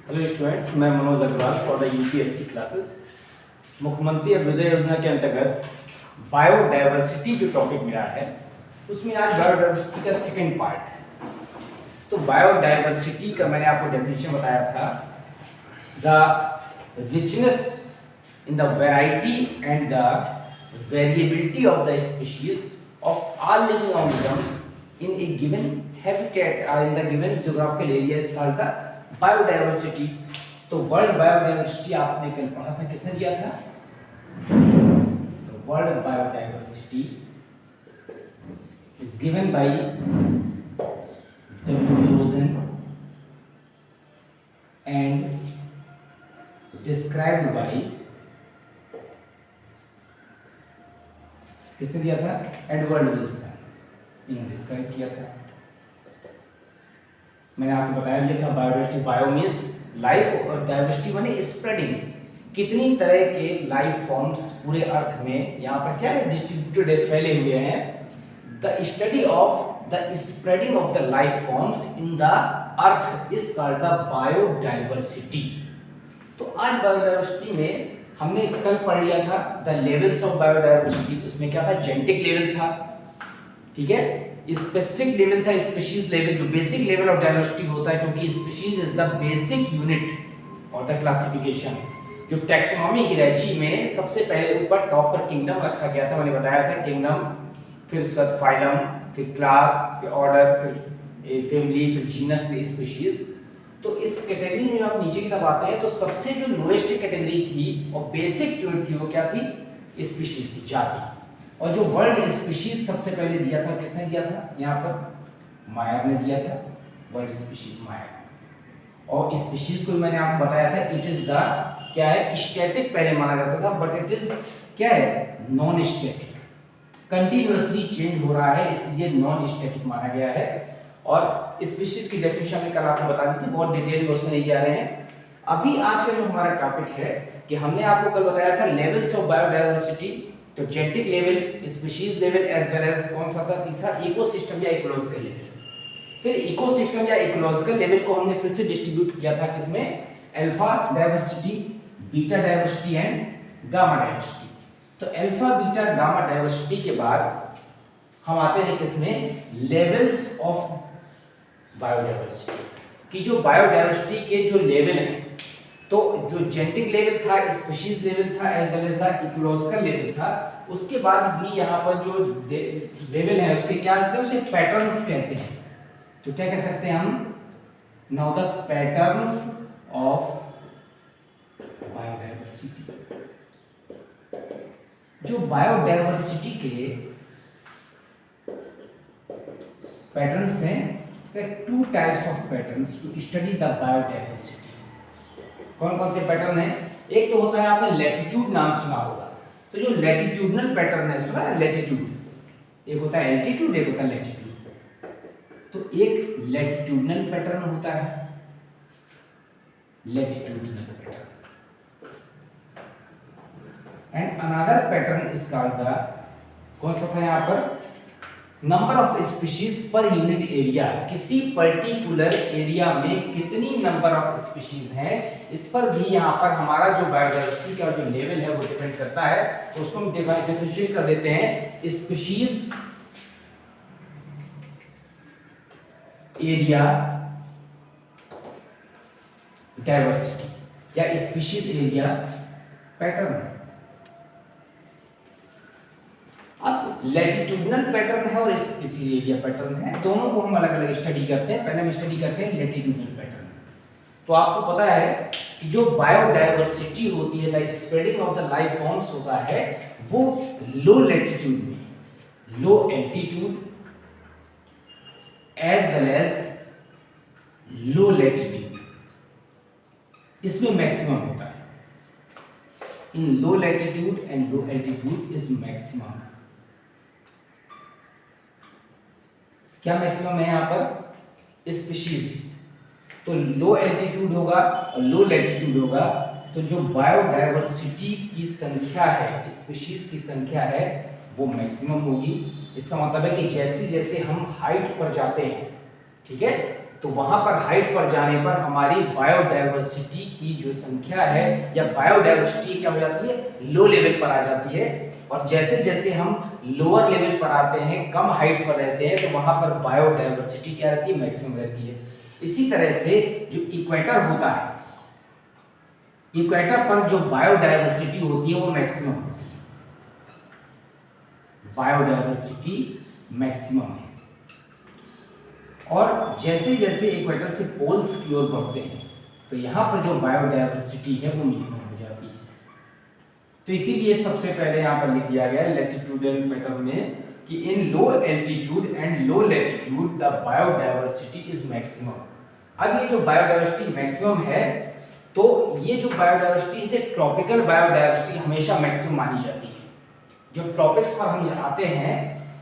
Hello students, मैं Manoj Agrawal for the UPSC classes. मुख्यमंत्री अभ्युदय योजना के अंतर्गत बायोडाइवर्सिटी जो टॉपिक मेरा है उसमें आज बायोडाइवर्सिटी का सेकंड पार्ट है। तो बायोडाइवर्सिटी का मैंने आपको डेफिनेशन बताया था, the richness in the variety and the variability of the species of all living organism in a given habitat in the given geographical area is called the biodiversity. तो world biodiversity आपने कल पढ़ा था, किसने दिया था? तो world biodiversity is given by W Rosen and described by, किसने दिया था? एडवर्ड विल्सन, इन्होंने डिस्क्राइब किया था। मैंने आपको बताया दिया था बायोडाइवर्सिटी, बायो मीन्स लाइफ और डाइवर्सिटी माने स्प्रेडिंग, कितनी तरह के लाइफ फॉर्म्स पूरे अर्थ में यहाँ पर क्या है, डिस्ट्रीब्यूटेड है, फैले हुए हैं। The study of the spreading of the life forms in the earth is called the biodiversity. तो आज बायोडाइवर्सिटी में हमने कल पढ़ लिया था द लेवल्स ऑफ बायोडाइवर्सिटी। उसमें क्या था? जेनेटिक लेवल था, ठीक है, स्पेसिफिक लेवल था, स्पीशीज लेवल, जो बेसिक लेवल ऑफ डाइवर्सिटी होता है, क्योंकि species is the basic unit और द क्लासिफिकेशन। जो टैक्सोनॉमी हियरार्ची में सबसे पहले ऊपर टॉप पर किंगडम रखा गया था, मैंने बताया था किंगडम, फिर उसके बाद फाइलम, फिर क्लास, फिर ऑर्डर, फिर फैमिली, फिर जीनस, फिर स्पीशीज। तो इस कैटेगरी में आप नीचे की तरफ आते हैं तो सबसे जो लोएस्ट कैटेगरी थी और बेसिक यूनिट थी वो क्या थी? स्पीशीज थी, जाति। और जो वर्ल्ड स्पीशीज सबसे पहले दिया था, किसने दिया था? यहाँ पर मायर ने दिया था, वर्ल्ड स्पीशीज मायर। और स्पीशीज को मैंने आपको बताया था इट इज द क्या है, स्टैटिक पहले माना जाता था, बट इट इज क्या है, नॉन स्टैटिक, कंटिन्यूअसली चेंज हो रहा है, इसलिए नॉन स्टैटिक माना गया है। और स्पीशीज की डेफिनेशन में कल आपको बता दी थी, बहुत डिटेल में उसमें नहीं जा रहे हैं। अभी आज का जो हमारा टॉपिक है कि हमने आपको कल बताया था लेवल्स ऑफ बायोडाइवर्सिटी, तो genetic level, species level, as well as कौन सा था तीसरा, इकोसिस्टम या इकोलॉजिकल लेवल। फिर इकोसिस्टम या इकोलॉजिकल लेवल को हमने फिर से डिस्ट्रीब्यूट किया था किसमें? Alpha diversity, beta diversity and gamma diversity. तो अल्फा, बीटा, गामा डाइवर्सिटी के बाद हम आते हैं किसमें? लेवल्स ऑफ बायोडाइवर्सिटी, कि जो बायोडाइवर्सिटी के जो लेवल हैं, तो जो जेनेटिक लेवल था, स्पीशीज लेवल था, as well as the ecological level था। उसके बाद भी यहाँ पर जो लेवल है उसके क्या कहते हैं? उसे पैटर्न्स कहते हैं। तो क्या कह सकते हैं हम? Now the patterns of biodiversity. जो बायोडाइवर्सिटी के पैटर्न्स हैं, two types of patterns to study the biodiversity. कौन कौन से पैटर्न है? एक तो होता है, आपने लैटिट्यूड नाम सुना होगा, तो जो लैटिट्यूडनल पैटर्न है, सुना है लैटिट्यूड, एक होता है एल्टीट्यूड, एक होता है लैटिट्यूड। तो एक लैटिट्यूडनल पैटर्न होता है, latitudinal pattern, and another pattern is called the, कौन सा था यहाँ पर? Number of species per unit area. किसी पर्टिकुलर एरिया में कितनी नंबर ऑफ स्पीशीज हैं, इस पर भी यहाँ पर हमारा जो बायोडाइवर्सिटी का जो लेवल है वो डिपेंड करता है। तो उसको हम डिफरेंशिएट कर देते हैं, स्पीशीज एरिया डाइवर्सिटी या स्पीशीज एरिया पैटर्न। अब लैटिट्यूडनल पैटर्न है और स्पीशीज एरिया पैटर्न है, दोनों को हम अलग अलग स्टडी करते हैं। पहले हम स्टडी करते हैं लैटिट्यूडनल पैटर्न। तो आपको पता है कि जो बायोडाइवर्सिटी होती है, the spreading of the life forms होता है, वो लो लैटिट्यूड में, low altitude as well as low latitude, इसमें मैक्सिमम होता है। In low latitude and low altitude is maximum. क्या मैक्सिमम है यहाँ पर? स्पीशीज। तो लो एल्टीट्यूड होगा और लो लैटिट्यूड होगा, तो जो बायोडाइवर्सिटी की संख्या है, स्पीशीज की संख्या है, वो मैक्सिमम होगी। इसका मतलब है कि जैसे जैसे हम हाइट पर जाते हैं, ठीक है, तो वहां पर हाइट पर जाने पर हमारी बायोडाइवर्सिटी की जो संख्या है या बायोडाइवर्सिटी क्या हो जाती है, लो लेवल पर आ जाती है। और जैसे जैसे हम लोअर लेवल पर आते हैं, कम हाइट पर रहते हैं, तो वहां पर बायोडाइवर्सिटी क्या रहती है, मैक्सिमम रहती है। इसी तरह से जो इक्वेटर होता है, इक्वेटर पर जो बायोडाइवर्सिटी होती है वो मैक्सिमम होती है, बायोडाइवर्सिटी मैक्सिमम है। और जैसे जैसे इक्वेटर से पोल्स की ओर बढ़ते हैं तो यहाँ पर जो बायोडाइवर्सिटी है वो मिनिमम हो जाती है। तो इसीलिए सबसे पहले यहाँ पर लिख दिया गया है लैटिट्यूडल पैटर्न में कि in low altitude and low latitude the biodiversity is maximum. अब ये जो बायोडाइवर्सिटी मैक्सिमम है, तो ये जो बायोडाइवर्सिटी से ट्रॉपिकल बायोडाइवर्सिटी हमेशा मैक्सिमम मानी जाती है। जो ट्रॉपिक्स पर हम आते हैं,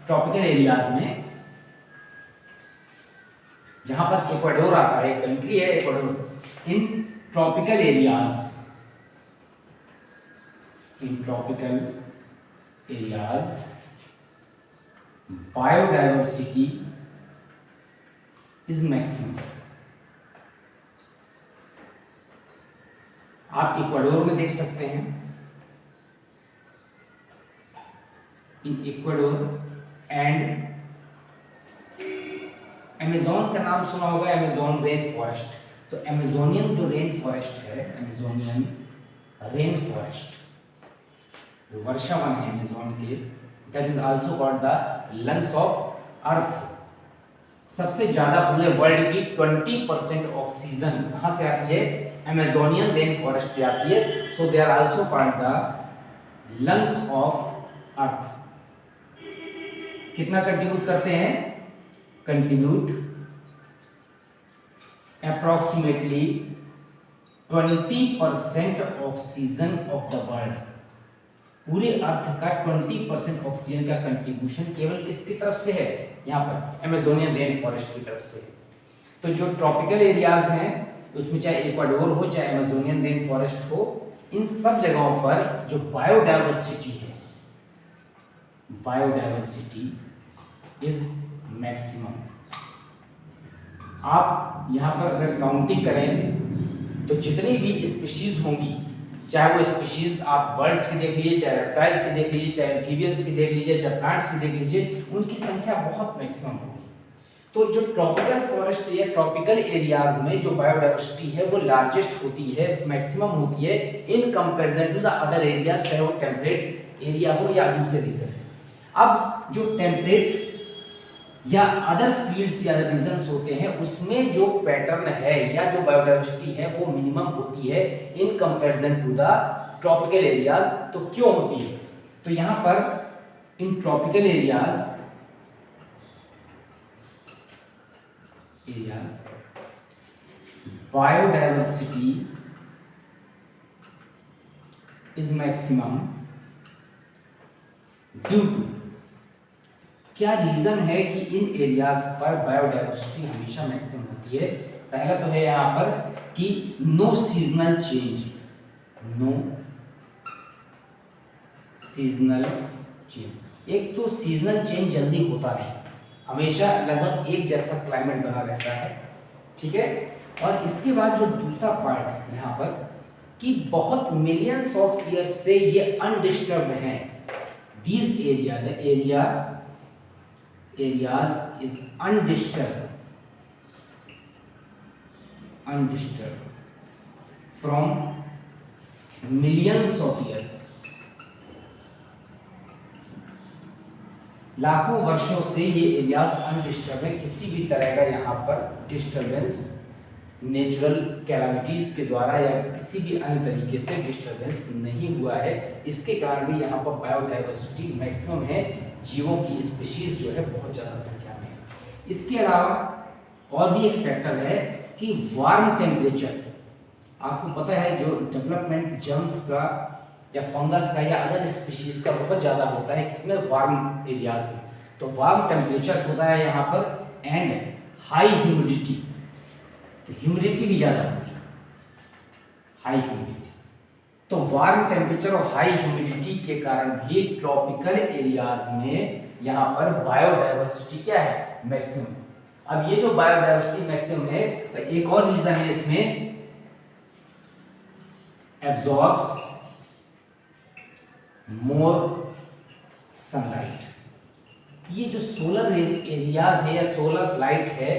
ट्रॉपिकल एरियाज में, जहां पर इक्वाडोर आता है, कंट्री है Ecuador, in tropical areas, in tropical areas biodiversity is maximum. आप इक्वाडोर में देख सकते हैं, इन इक्वाडोर एंड अमेज़न का नाम सुना होगा, अमेज़न रेन फॉरेस्ट। तो अमेज़ोनियन जो रेन फॉरेस्ट है, अमेज़ोनियन रेन फॉरेस्ट, जो वर्षा वन है अमेज़न के, that is also called the lungs of अर्थ। सबसे ज्यादा पूरे वर्ल्ड की 20% ऑक्सीजन कहां से आती है, अमेज़ोनियन रेन फॉरेस्ट से आती है। So they are also called the lungs of earth. कितना कंट्रीब्यूट करते हैं, contribute approximately 20% oxygen of the world. पूरे अर्थ का 20% ऑक्सीजन का कंट्रीब्यूशन केवल किसकी तरफ से है, यहाँ पर अमेज़ोनियन रेन फॉरेस्ट की तरफ से। तो जो ट्रॉपिकल एरियाज हैं, उसमें चाहे इक्वाडोर हो चाहे अमेज़ोनियन रेन फॉरेस्ट हो, इन सब जगहों पर जो बायोडाइवर्सिटी है, बायोडाइवर्सिटी इज मैक्सिमम। आप यहाँ पर अगर काउंटिंग करें तो जितनी भी स्पीशीज होंगी, चाहे वो स्पीशीज आप बर्ड्स की देख लीजिए, चाहे रेप्टाइल्स की देख लीजिए, चाहे एम्फीबियंस की देख लीजिए, चाहे प्लांट्स की देख लीजिए, उनकी संख्या बहुत मैक्सिमम होगी। तो जो ट्रॉपिकल फॉरेस्ट या ट्रॉपिकल एरियाज में जो बायोडाइवर्सिटी है वो लार्जेस्ट होती है, मैक्सिमम होती है in comparison to the other areas, चाहे वो टेम्परेट एरिया हो या दूसरे रीजन। अब जो टेम्परेट या अदर फील्ड्स या रीजन्स होते हैं, उसमें जो पैटर्न है या जो बायोडाइवर्सिटी है वो मिनिमम होती है in comparison to the tropical areas. तो क्यों होती है, तो यहां पर in tropical areas biodiversity is maximum due to, क्या रीजन है कि इन एरियाज पर बायोडाइवर्सिटी हमेशा मैक्सिमम होती है। पहला तो है यहां पर कि no seasonal change, no seasonal change. एक तो सीजनल चेंज जल्दी होता नहीं, हमेशा लगभग एक जैसा क्लाइमेट बना रहता है, ठीक है। और इसके बाद जो दूसरा पार्ट यहाँ पर कि बहुत मिलियंस ऑफ ईयर्स से ये अनडिस्टर्ब्ड हैं। These area, the areas is undisturbed from millions of years, लाखों वर्षों से ये एरियाज अनडिस्टर्ब है। किसी भी तरह का यहाँ पर डिस्टर्बेंस नेचुरल कैलामिटीज के द्वारा या किसी भी अन्य तरीके से डिस्टर्बेंस नहीं हुआ है। इसके कारण भी यहाँ पर बायोडाइवर्सिटी मैक्सिमम है, जीवों की स्पीशीज जो है बहुत ज़्यादा संख्या में है। इसके अलावा और भी एक फैक्टर है कि वार्म टेम्परेचर। आपको पता है जो डेवलपमेंट जर्म्स का या फंगस का या अदर स्पीशीज का बहुत ज़्यादा होता है किसमें, वार्म एरियाज में। तो वार्म टेम्परेचर होता है यहाँ पर एंड हाई ह्यूमिडिटी, तो ह्यूमिडिटी भी ज़्यादा होगी, हाई ह्यूमिडिटी। तो वार्म टेम्परेचर और हाई ह्यूमिडिटी के कारण भी ट्रॉपिकल एरियाज में यहाँ पर बायोडाइवर्सिटी क्या है, मैक्सिमम। अब ये जो बायोडायवर्सिटी मैक्सिमम है, एक और रीजन है इसमें, एब्जॉर्ब्स मोर सनलाइट। ये जो सोलर एरियाज है या सोलर लाइट है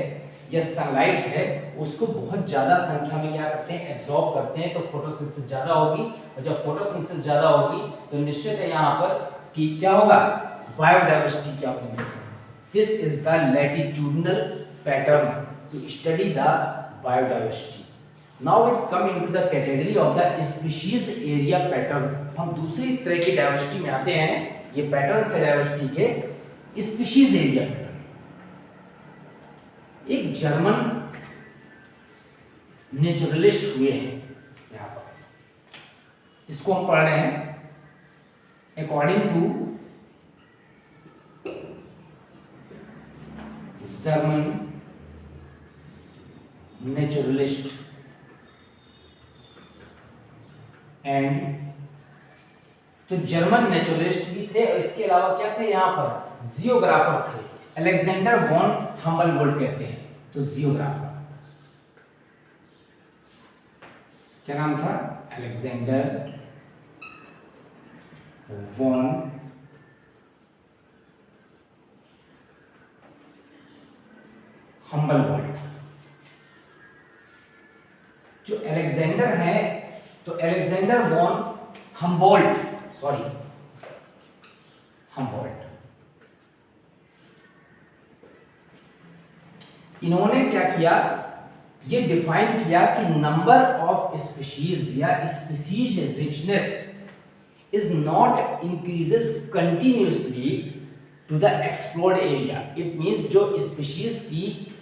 या सनलाइट है, उसको बहुत ज्यादा संख्या में क्या करते हैं, एब्जॉर्ब करते हैं, तो फोटोसिंथेसिस ज्यादा होगी, और जब फोटोसिंथेसिस ज्यादा होगी तो निश्चित है यहाँ पर कि क्या होगा, बायोडायवर्सिटी क्या होगी। This is the latitudinal pattern to study the biodiversity. Now we come into the category of the species area pattern. हम दूसरी तरह की डायवर्सिटी में आते हैं, ये पैटर्न से डायवर्सिटी के स्पीशीज एरिया पैटर्न। एक जर्मन नेचुरलिस्ट हुए हैं यहां पर, इसको हम पढ़ रहे हैं according to German naturalist and, तो जर्मन नेचुरलिस्ट भी थे और इसके अलावा क्या थे यहाँ पर, जियोग्राफर थे। अलेक्जेंडर वॉन हम्बलबोल्ट कहते हैं, तो जियोग्राफर, क्या नाम था, अलेक्जेंडर वॉन हम्बलबोल्ट। जो अलेक्जेंडर है, तो Alexander von Humboldt, sorry Humboldt, इन्होंने क्या किया, ये डिफाइन किया कि नंबर ऑफ स्पीशीज या species richness is not increases continuously to the explored area. It means जो स्पीशीज की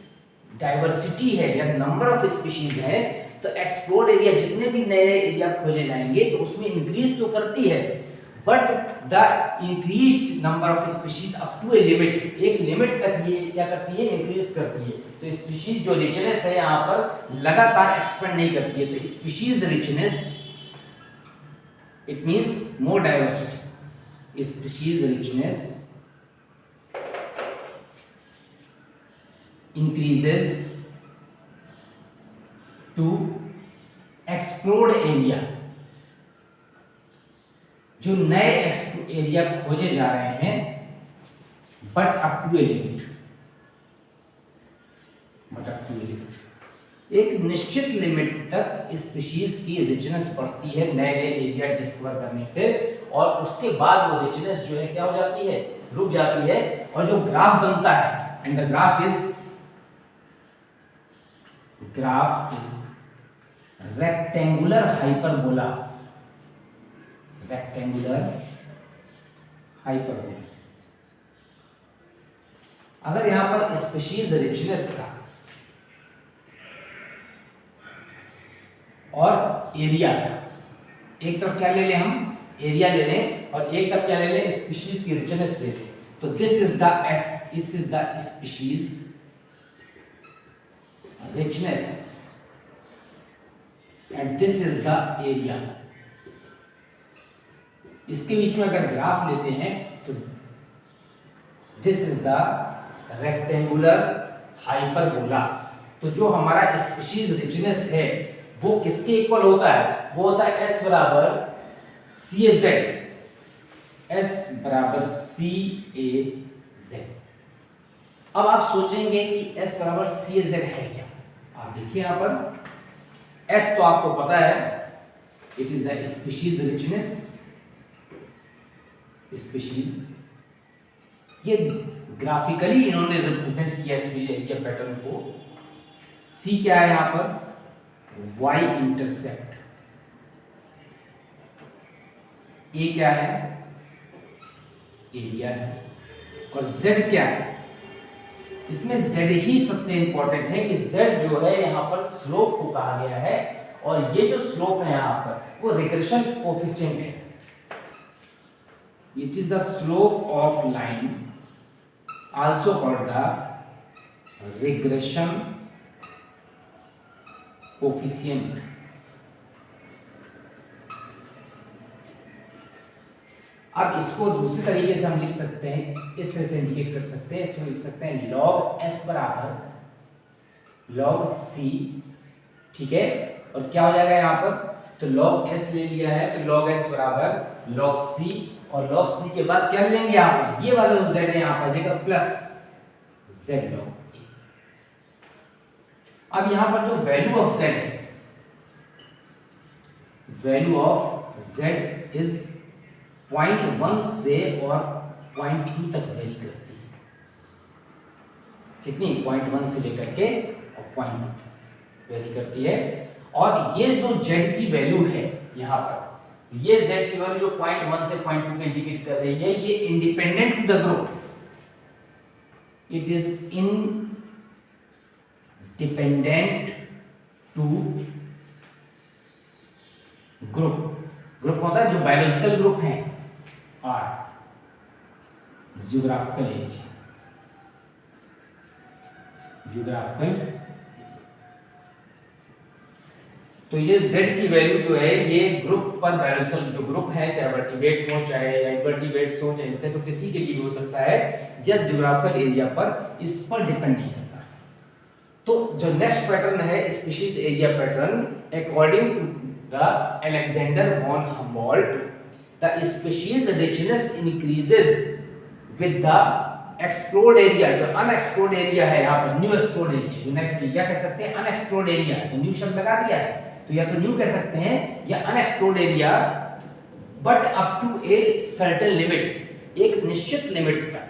डाइवर्सिटी है या नंबर ऑफ स्पीशीज है, तो एक्सप्लोर्ड एरिया जितने भी नए नए एरिया खोजे जाएंगे तो उसमें इंक्रीज तो करती है, but the increased number of species up to a limit, एक लिमिट तक ये क्या करती है, इंक्रीज करती है। तो स्पीशीज जो रिचनेस है यहाँ पर लगातार एक्सपेंड नहीं करती है, तो species richness it means more diversity, species richness increases to explored area। जो नए एरिया खोजे जा रहे हैं, but up to a limit, एक निश्चित लिमिट तक स्पीशीज की रिचनेस बढ़ती है नए नए एरिया डिस्कवर करने पे, और उसके बाद वो रिचनेस जो है क्या हो जाती है, रुक जाती है, और जो ग्राफ बनता है, and the graph is rectangular hyperbola, rectangular hyperbola। अगर यहां पर स्पीशीज रिचनेस का और एरिया का, एक तरफ क्या ले लें हम, एरिया ले लें, और एक तरफ क्या ले लें, स्पीशीज की रिचनेस ले लें, तो this is the species richness and this is the area। इसके बीच में अगर ग्राफ लेते हैं तो this is the rectangular hyperbola। तो जो हमारा स्पीशीज रिचनेस है वो किसके इक्वल होता है, वो होता है S बराबर CAZ, S बराबर CAZ। अब आप सोचेंगे कि S बराबर CAZ है क्या, आप देखिए यहां पर S तो आपको पता है, it is the species richness, species, ये ग्राफिकली इन्होंने रिप्रेजेंट किया स्पीशीज एरिया पैटर्न को। C क्या है यहां पर, Y इंटरसेप्ट, A क्या है, एरिया है, और Z क्या है, इसमें Z ही सबसे इंपॉर्टेंट है कि Z जो है यहाँ पर स्लोप को कहा गया है, और ये जो स्लोप है यहाँ पर वो रिग्रेशन कोफिशिएंट है। It is the slope of line also called the regression coefficient. अब इसको दूसरे तरीके से हम लिख सकते हैं, इस तरह से इंडिकेट कर सकते हैं, इसको लिख सकते हैं log S बराबर log c, ठीक है। और क्या हो जाएगा यहाँ पर, तो log s ले लिया है, तो log s बराबर log c, और log c के बाद क्या लेंगे यहाँ पर, ये वाला जो z है यहाँ पर जाएगा प्लस z log a। अब यहाँ पर जो वैल्यू ऑफ z है, वैल्यू ऑफ z इज 0.1 से और 0.2 तक वेरी करती है। कितनी, 0.1 से लेकर के और 0.2 तक वेरी करती है। और ये जो z की वैल्यू है यहाँ पर, ये z की वैल्यू जो 0.1 से 0.2 के इंडिकेट कर रही है, ये independent to the group, it is independent to group. Group होता है जो बायोलॉजिकल ग्रुप है, और जियोग्राफिकल एरिया, जियोग्राफिकल। तो ये z की वैल्यू जो है ये ग्रुप पर बायोलॉजिकल जो ग्रुप है, चाहे वर्टिब्रेट हो चाहे इनवर्टिब्रेट्स हो, चाहे इससे तो किसी के लिए भी हो सकता है, या जियोग्राफिकल एरिया पर, इस पर डिपेंड नहीं करता। तो जो नेक्स्ट पैटर्न है species area pattern, according to the Alexander von Humboldt, the species richness increases with the explored area. जो अनएक्सप्लोर्ड एरिया है यहाँ पर, न्यू एक्सप्लोर्ड एरिया, या कह सकते हैं अनएक्सप्लोर्ड एरिया, न्यू शब्द लगा दिया है तो या तो न्यू कह सकते हैं या unexplored area, but up to a certain limit, एक निश्चित लिमिट तक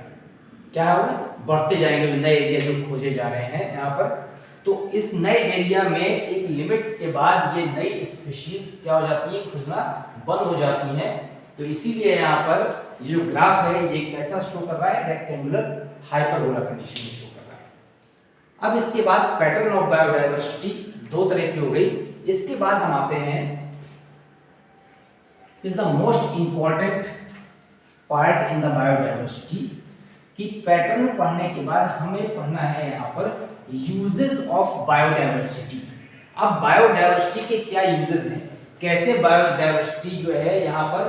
क्या होगा, बढ़ते जाएंगे नए एरिया जो खोजे जा रहे हैं यहाँ पर। तो इस नए एरिया में एक लिमिट के बाद ये नई स्पीशीज क्या हो जाती है, खुजना बंद हो जाती हैं। तो इसीलिए यहाँ पर ये जो ग्राफ है ये कैसा शो कर रहा है, रेक्टेंगुलर हाइपरबोला कंडीशन में शो कर रहा है। अब इसके बाद पैटर्न ऑफ बायोडायवर्सिटी दो तरह की हो गई। इसके बाद हम आते हैं, is the most important part in the biodiversity, कि पैटर्न पढ़ने के बाद हमें पढ़ना है यहाँ पर यूजेस ऑफ बायोडायवर्सिटी। अब बायोडायवर्सिटी के क्या यूजेस हैं, कैसे बायोडायवर्सिटी जो है यहाँ पर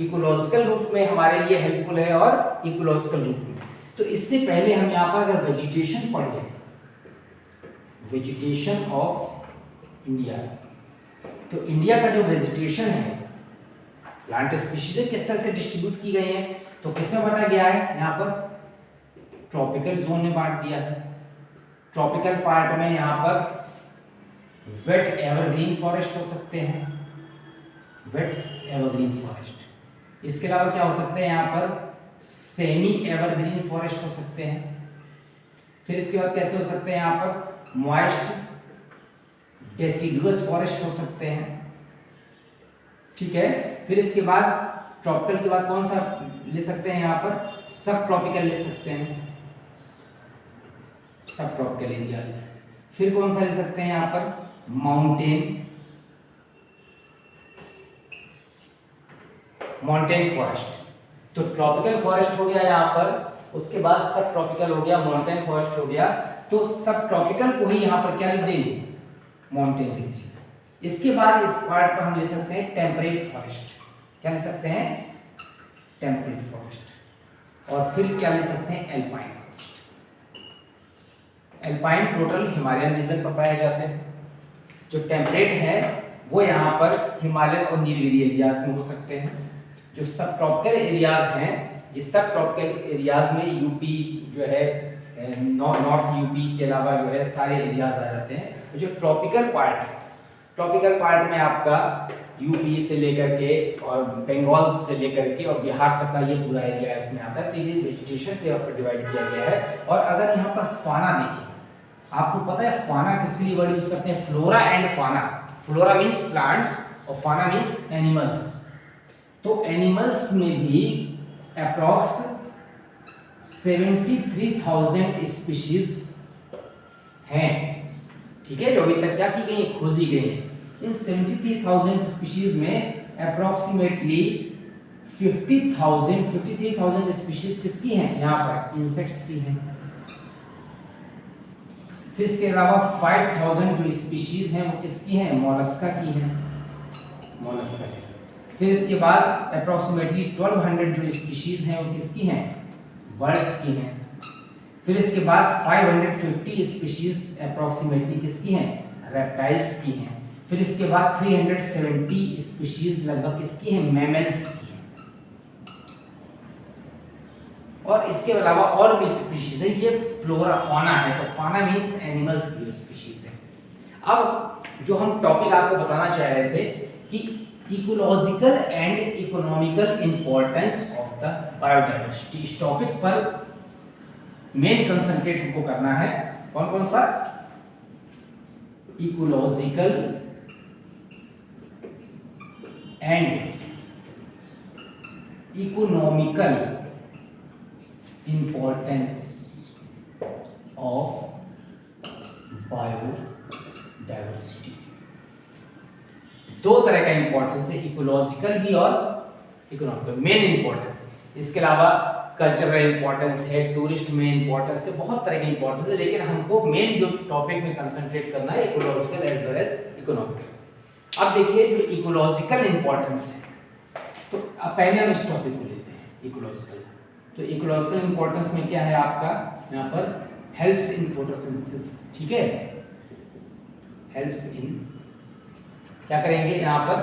इकोलॉजिकल रूप में हमारे लिए हेल्पफुल है और इकोलॉजिकल रूप में। तो इससे पहले हम यहाँ पर अगर वेजिटेशन पढ़ लें, वेजिटेशन ऑफ इंडिया, तो इंडिया का जो वेजिटेशन है, प्लांट स्पीशीज किस तरह से डिस्ट्रीब्यूट की गई है, तो किसमें बांटा गया है, यहाँ पर ट्रॉपिकल जोन में बांट दिया है। ट्रॉपिकल पार्ट में यहाँ पर वेट एवरग्रीन फॉरेस्ट हो सकते हैं, वेट एवरग्रीन फॉरेस्ट। इसके अलावा क्या हो सकते हैं, यहाँ पर सेमी एवरग्रीन फॉरेस्ट हो सकते हैं। फिर इसके बाद कैसे हो सकते हैं, यहाँ पर मॉइस्ट डेसिडुअस फॉरेस्ट हो सकते हैं, ठीक है। फिर इसके बाद ट्रॉपिकल के बाद कौन सा ले सकते हैं, यहाँ पर सब ट्रॉपिकल ले सकते हैं, सब ट्रॉपिकल एरियाज। फिर कौन सा ले सकते हैं, यहाँ पर माउंटेन फॉरेस्ट। तो ट्रॉपिकल फॉरेस्ट हो गया यहाँ पर, उसके बाद सब ट्रॉपिकल हो गया, माउंटेन फॉरेस्ट हो गया। तो सब ट्रॉपिकल को ही यहाँ पर क्या लिख देंगे, माउंटेन लिख देंगे। इसके बाद इस पार्ट पर हम ले सकते हैं टेम्परेट फॉरेस्ट, क्या ले सकते हैं, टेम्परेट फॉरेस्ट। और फिर क्या ले सकते हैं, alpine forest. Alpine total Himalayan region पर पाए जाते हैं। जो टेम्परेट है वो यहाँ पर हिमालयन और नीलगिरी एरियाज में हो सकते हैं। जो सब ट्रॉपिकल एरियाज हैं, ये सब ट्रॉपिकल एरियाज में यूपी जो है, नॉर्थ यूपी के अलावा जो है सारे एरियाज आ जाते हैं। जो ट्रॉपिकल पार्ट है, ट्रॉपिकल पार्ट में आपका यूपी से लेकर के और बंगाल से लेकर के और बिहार तक का ये पूरा एरिया इसमें आता है। तो ये वेजिटेशन के ऊपर डिवाइड किया गया है। और अगर यहाँ पर फाना देखें, आपको पता है फाना किसके लिए वर्ड यूज करते हैं, फ्लोरा एंड फाना। फ्लोरा मीन्स प्लांट्स और फाना मीन्स एनिमल्स। तो एनिमल्स में भी अप्रॉक्स 73,000 स्पीशीज हैं, ठीक है, जो अभी तक क्या की गई, खोजी गई हैं। इन 73,000 स्पीशीज में अप्रॉक्सीमेटली 53,000 स्पीशीज किसकी हैं, यहाँ पर इंसेक्ट्स की हैं। फिर इसके अलावा 5,000 जो स्पीशीज हैं वो किसकी हैं, मोलस्का की हैं, मोलस्का की। फिर इसके बाद अप्रॉक्सीमेटली 1200 जो स्पीशीज हैं वो किसकी हैं, बर्ड्स की हैं। फिर इसके बाद 550 स्पीशीज अप्रोक्सीमेटली किसकी हैं, रेप्टाइल्स की हैं। फिर इसके बाद 370 स्पीशीज लगभग किसकी हैं, मैमल्स की हैं। और इसके अलावा और भी स्पीशीज है, ये फ्लोरा फाना है, तो फाना मींस एनिमल्स की स्पीशीज है। अब जो हम टॉपिक आपको बताना चाह रहे थे कि ecological and economical importance of the biodiversity, इस टॉपिक पर मेन कंसंट्रेट हमको करना है। कौन कौन सा, ecological and economical importance of biodiversity. दो तरह का इंपॉर्टेंस है, इकोलॉजिकल भी और इकोनॉमिकल, मेन इंपॉर्टेंस। इसके अलावा कल्चरल इंपॉर्टेंस है, टूरिस्ट में इंपॉर्टेंस है, बहुत तरह की इंपॉर्टेंस है, लेकिन हमको मेन जो टॉपिक में कंसंट्रेट करना है ecological as well as economical. अब देखिए जो इकोलॉजिकल इंपॉर्टेंस है, तो अब पहले हम इस टॉपिक को लेते हैं इकोलॉजिकल। तो इकोलॉजिकल इंपॉर्टेंस में क्या है आपका, यहाँ पर हेल्प्स इन फोटोसिंथेसिस, ठीक है, हेल्प्स इन, क्या करेंगे यहाँ पर,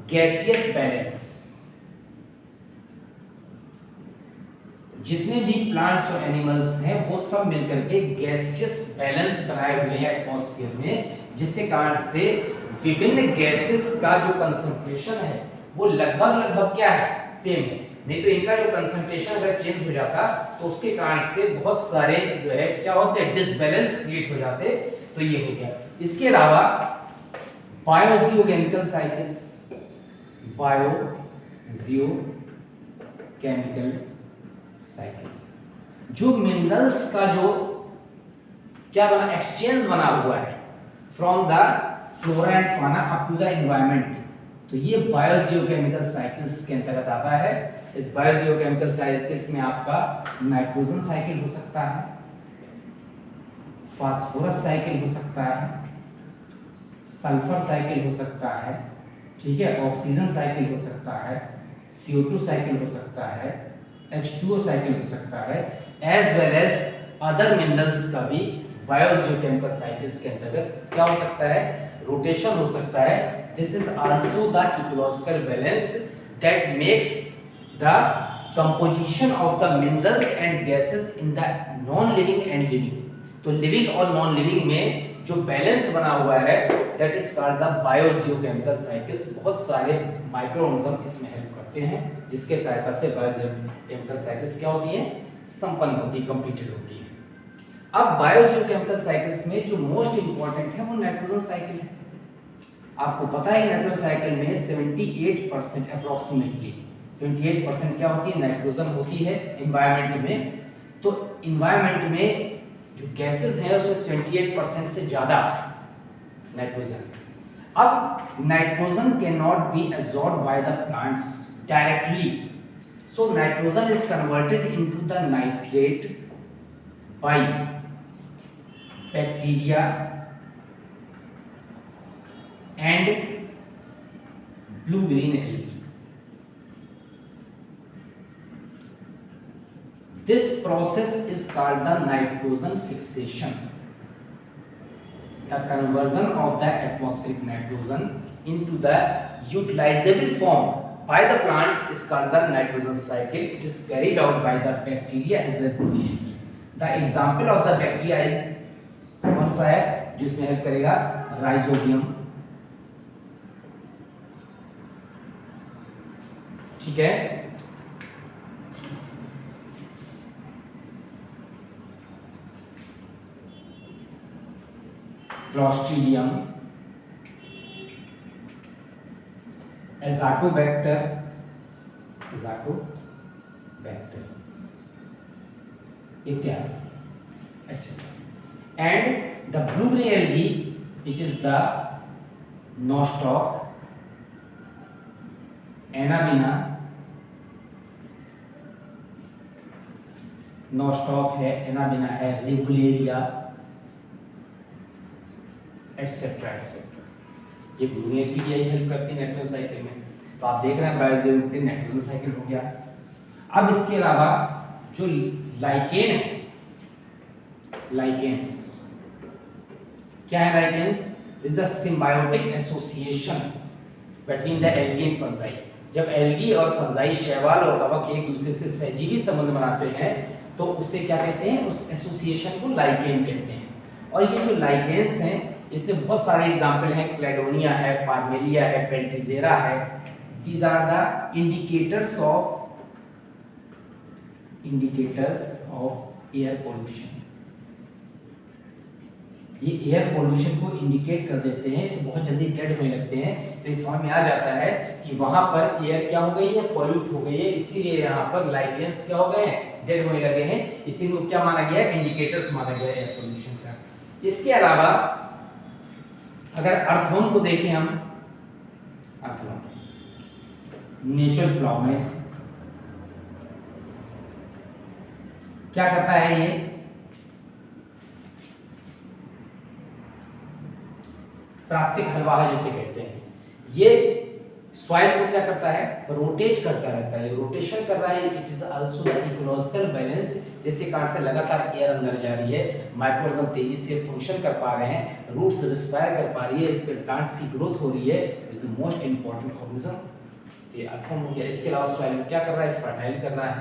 गैसियस बैलेंस। जितने भी प्लांट्स और एनिमल्स हैं वो सब मिलकर के गैसियस बैलेंस बनाए हुए हैं एटमॉस्फेयर में, जिसके कारण से विभिन्न गैसेस का जो कंसंट्रेशन है वो लगभग क्या है, सेम है। नहीं तो इनका जो कंसंट्रेशन अगर चेंज हो जाता तो उसके कारण से बहुत सारे जो है क्या होते हैं, डिसबैलेंस क्रिएट हो जाते। तो ये हो गया। इसके अलावा बायोजियोकेमिकल साइकिल्स, बायोजियोकेमिकल साइकिल्स, जो मिनरल्स का जो क्या बना, एक्सचेंज बना हुआ है फ्रॉम द फ्लोरा एंड फाना अप टू द एनवायरनमेंट, तो ये बायोजियोकेमिकल साइकिल्स के अंतर्गत आता है। इस बायोजियोकेमिकल साइकिल्स में आपका नाइट्रोजन साइकिल हो सकता है, फास्फोरस साइकिल हो सकता है, सल्फर साइकिल हो सकता है, ठीक है, ऑक्सीजन साइकिल हो सकता है, CO2 साइकिल हो सकता है, H2O साइकिल हो सकता है, as well as other minerals का भी बायोजियोकेमिकल साइकिल्स के अंतर्गत क्या हो सकता है, रोटेशन हो सकता है। This is also the ecological balance that makes the composition of the minerals and gases in the non living and living. तो लिविंग और नॉन लिविंग में जो बैलेंस बना हुआ है that is called the biogeochemical cycles. बहुत सारे micro organism इसमें हेल्प करते हैं, जिसके सहायता से बायोजियोकेमिकल साइकिल्स क्या होती है, संपन्न होती है, कंप्लीटेड होती है। अब बायोजियोकेमिकल साइकिल्स में जो मोस्ट इंपॉर्टेंट है वो नाइट्रोजन साइकिल है। आपको पता है कि नाइट्रोजन साइकिल में 78% अप्रोक्सीमेटली 78% क्या होती है, नाइट्रोजन होती है एनवायरनमेंट में। तो एनवायरनमेंट में जो गैसेस हैं उसमें 78% से ज्यादा नाइट्रोजन। अब nitrogen can not be absorbed by the plants directly, so nitrogen is converted into the nitrate by bacteria and blue green algae. This process is called the nitrogen fixation. The conversion of the atmospheric nitrogen into the utilizable form by the plants is called the nitrogen cycle. It is carried out by the bacteria as well as algae. The example of the bacteria is कौन सा है जो इसमें help करेगा, rhizobium, ठीक है, Clostridium, एजाटोबैक्टर इत्यादि, and the blue green algae which is the Nostoc, Anabaena, Nostoc है, एनाबिना है, रेगुलेरिया एटसेट्रा एटसेट्रा, ये ब्लू एल्गी की यही हेल्प करती है नाइट्रोजन साइकिल में। तो आप देख रहे हैं बायोजियोकेमिकल नाइट्रोजन साइकिल हो गया। अब इसके अलावा जो लाइकेन है, लाइकेंस। क्या है lichens? Is the symbiotic association between the algae and fungi. जब एल्गी और फंजाई, शैवाल और कवक एक दूसरे से सहजीवी संबंध बनाते हैं तो उसे क्या कहते हैं? उस एसोसिएशन को लाइकेन कहते हैं। और ये जो लाइकेंस हैं इसमें बहुत सारे एग्जाम्पल हैं, क्लेडोनिया है, पार्मेलिया है, बेल्टिजेरा है। These are the indicators of air pollution. ये एयर पोल्यूशन को इंडिकेट कर देते हैं, तो बहुत जल्दी डेड होने लगते हैं। तो इस समझ में आ जाता है कि वहां पर एयर क्या हो गई है? पॉल्यूट हो गई है, इसीलिए यहाँ पर लाइकेंस क्या हो गए हैं? डेड होने लगे हैं। इसीलिए क्या माना गया है? इंडिकेटर्स माना गया है एयर पोल्यूशन का। इसके अलावा अगर अर्थवर्म को देखें हम, अर्थवर्म नेचुरल प्लाउमेट क्या करता है? ये प्राकृतिक हलवाहा जिसे कहते हैं, ये सॉइल को क्या करता है? रोटेट करता रहता है। रोटेशन कर रहा है। It is also the ecological balance. जिसके कारण से लगातार एयर अंदर जा रही है, माइक्रोऑर्गेनिज्म तेजी से फंक्शन कर पा रहे हैं, रूट्स रिस्पायर कर पा रही है, प्लांट्स की ग्रोथ हो रही है। Is the most important organism. ये अर्थवर्म हो गया। इसके अलावा सॉइल को क्या कर रहा है? फर्टाइल कर रहा है।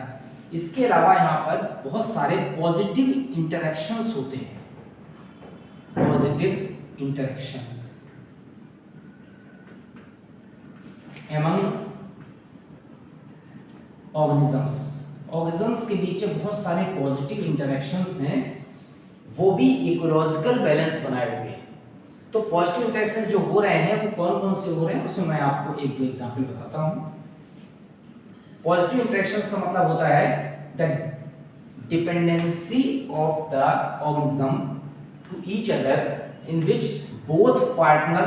इसके अलावा यहाँ पर बहुत सारे पॉजिटिव इंटरेक्शंस होते हैं। पॉजिटिव इंटरेक्शंस among ऑर्गेनिजम्स के बीच बहुत सारे पॉजिटिव इंटरेक्शंस हैं, वो भी इकोलॉजिकल बैलेंस बनाए हुए हैं। तो पॉजिटिव इंटरेक्शन जो हो रहे हैं वो कौन कौन से हो रहे हैं, उसमें मैं आपको एक दो एग्जांपल बताता हूं। पॉजिटिव इंटरेक्शंस का मतलब होता है the dependency of the organism to each other in which both partner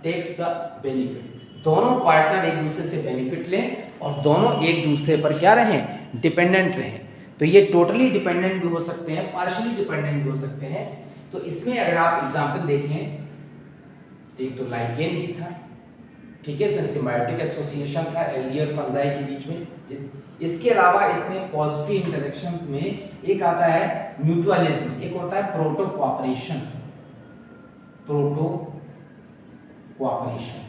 takes the benefit. दोनों पार्टनर एक दूसरे से बेनिफिट लें और दोनों एक दूसरे पर क्या रहें? डिपेंडेंट रहें। तो ये टोटली डिपेंडेंट भी हो सकते हैं, पार्शियली डिपेंडेंट भी हो सकते हैं। तो इसमें अगर आप एग्जांपल देखें तो एक तो लाइकेन ही था, ठीक है, इसमें सिम्बायोटिक एसोसिएशन था एल्गी और फंजाई के बीच में। इसके अलावा इसमें पॉजिटिव इंटरेक्शंस में एक आता है म्यूचुअलिज्म, एक होता है प्रोटो कोऑपरेशन।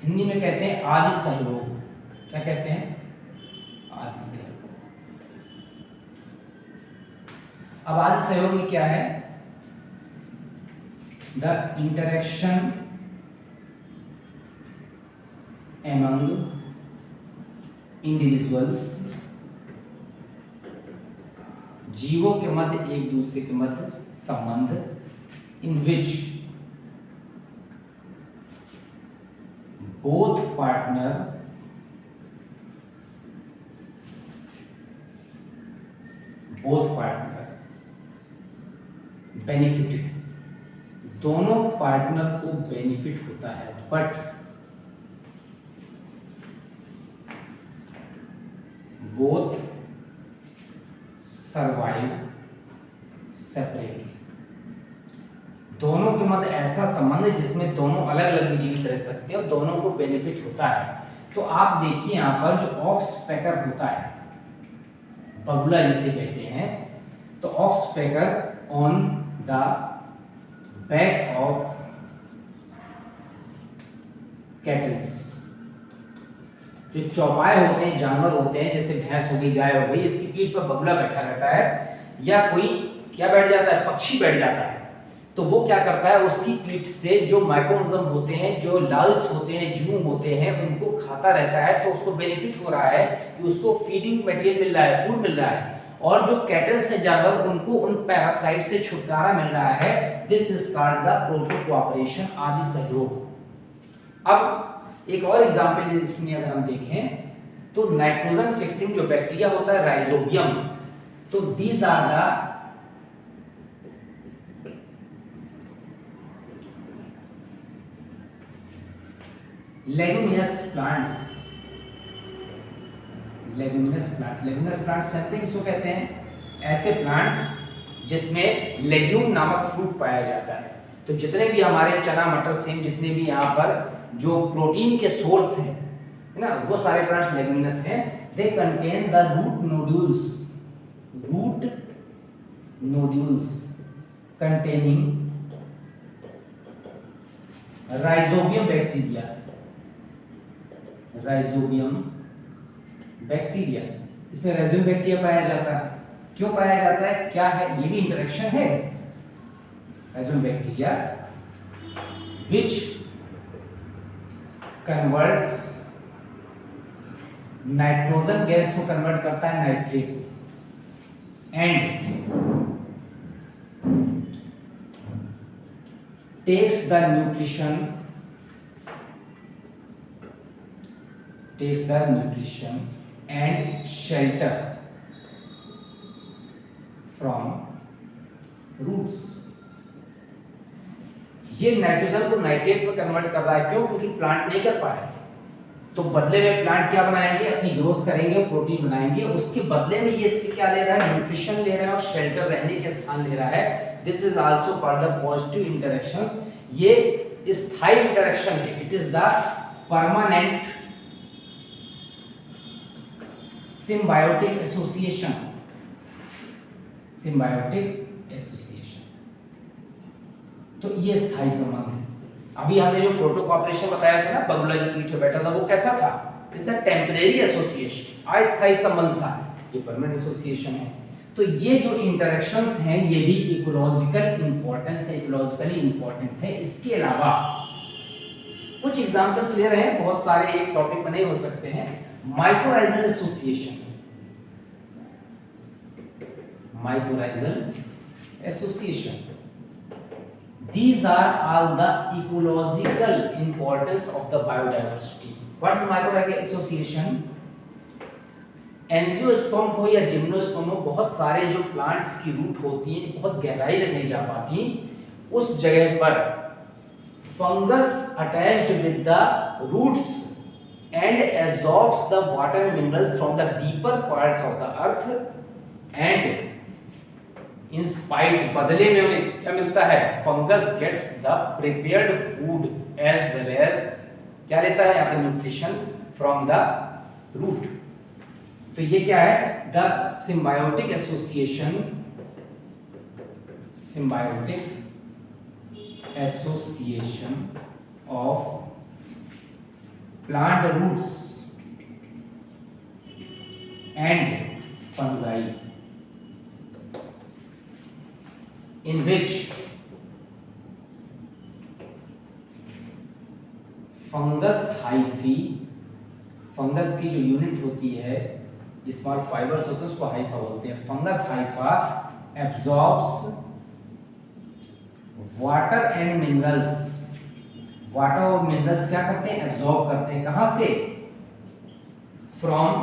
हिंदी में कहते हैं आदि सहयोग। क्या कहते हैं? आदि सहयोग। अब आदि सहयोग में क्या है? द इंटरेक्शन एमंग इंडिविजुअल्स, जीवों के मध्य एक दूसरे के मध्य संबंध, इन विच both partner benefited, दोनों पार्टनर को बेनिफिट होता है, बट बोथ सर्वाइव सेपरेटली। दोनों के मध्य ऐसा संबंध है जिसमें दोनों अलग अलग भी जीवित रह सकते हैं और दोनों को बेनिफिट होता है। तो आप देखिए यहाँ पर जो ऑक्सपेकर होता है, बगुला जिसे कहते हैं, तो oxpecker on the back of cattles, जो चौपाए होते हैं, जानवर होते हैं, जैसे भैंस हो गई, गाय हो गई, इसकी पीठ पर बगुला बैठा रहता है, या कोई क्या बैठ जाता है? पक्षी बैठ जाता है। तो वो क्या करता है? उसकी पीठ से जो माइक्रोऑर्गेनिज्म होते हैं, जो लार्व्स होते हैं, जू होते हैं, उनको खाता रहता है। तो उसको बेनिफिट हो रहा है कि उसको फीडिंग मटेरियल मिल रहा है, फूड मिल रहा है, और जो कैटल्स हैं, जानवर, उनको उन पैरासाइट से छुटकारा मिल रहा है। This is called the proto cooperation, आदि सहयोग। अब एक और एग्जांपल इसमें अगर हम देखें तो नाइट्रोजन फिक्सिंग जो बैक्टीरिया होता है, राइजोबियम, तो these are the leguminous plants. Leguminous plants जानते हैं किसको कहते हैं? ऐसे प्लांट्स जिसमें लेग्यूम नामक फ्रूट पाया जाता है। तो जितने भी हमारे चना, मटर, सेम, जितने भी यहाँ पर जो प्रोटीन के सोर्स हैं, है ना, वो सारे प्लांट्स लेगुमिनस हैं। They contain the root nodules containing rhizobium bacteria, rhizobium bacteria. इसमें राइजोबियम बैक्टीरिया पाया जाता है। क्यों पाया जाता है, क्या है, ये भी इंटरेक्शन है। Rhizobium bacteria which converts nitrogen gas को कन्वर्ट करता है nitrate and takes the nutrition and shelter from roots। ये नाइट्रोजन को नाइट्रेट में कन्वर्ट कर रहा है। क्यों? क्योंकि प्लांट नहीं कर पा रहे, तो बदले में प्लांट क्या बनाएंगे, अपनी ग्रोथ करेंगे, प्रोटीन बनाएंगे, उसके बदले में ये इससे क्या ले रहा है, न्यूट्रिशन ले रहा है और शेल्टर, रहने के स्थान ले रहा है। This is also called the positive interactions. ये स्थायी इंटरेक्शन है। It is the permanent symbiotic association, तो ये स्थायी संबंध है। अभी हमने जो प्रोटो कॉपरेशन बताया था ना, बगुला जो पीछे बैठा था वो कैसा था, इट्स अ टेम्परेरी एसोसिएशन, अस्थायी संबंध था। ये परमानेंट एसोसिएशन है। तो ये जो इंटरेक्शंस हैं ये भी इकोलॉजिकल इंपॉर्टेंस है, इकोलॉजिकली इंपॉर्टेंट है। इसके अलावा कुछ एग्जांपल्स ले रहे हैं, बहुत सारे एक टॉपिक में नहीं हो सकते हैं। Mycorrhizal association, these are all the ecological importance of the biodiversity। what is mycorrhizal association? Angiosperm हो या जिम्नोस्पर्म हो, बहुत सारे जो प्लांट्स की रूट होती हैं बहुत गहराई तक नहीं जा पाती, उस जगह पर fungus attached with the roots and absorbs the water minerals from the deeper parts of the earth and in spite, बदले में उन्हें क्या मिलता है, fungus gets the prepared food as well as क्या लेता है यहाँ पे, न्यूट्रिशन from the root। तो ये क्या है, the symbiotic association of plant roots and fungi in which fungus hyphae, fungus की जो यूनिट होती है जिसमें फाइबर्स होते हैं उसको हाइफा बोलते हैं। Fungus Haifa absorbs water and minerals, water और मिनरल्स क्या करते हैं, एब्जॉर्ब करते हैं। कहां से, फ्रॉम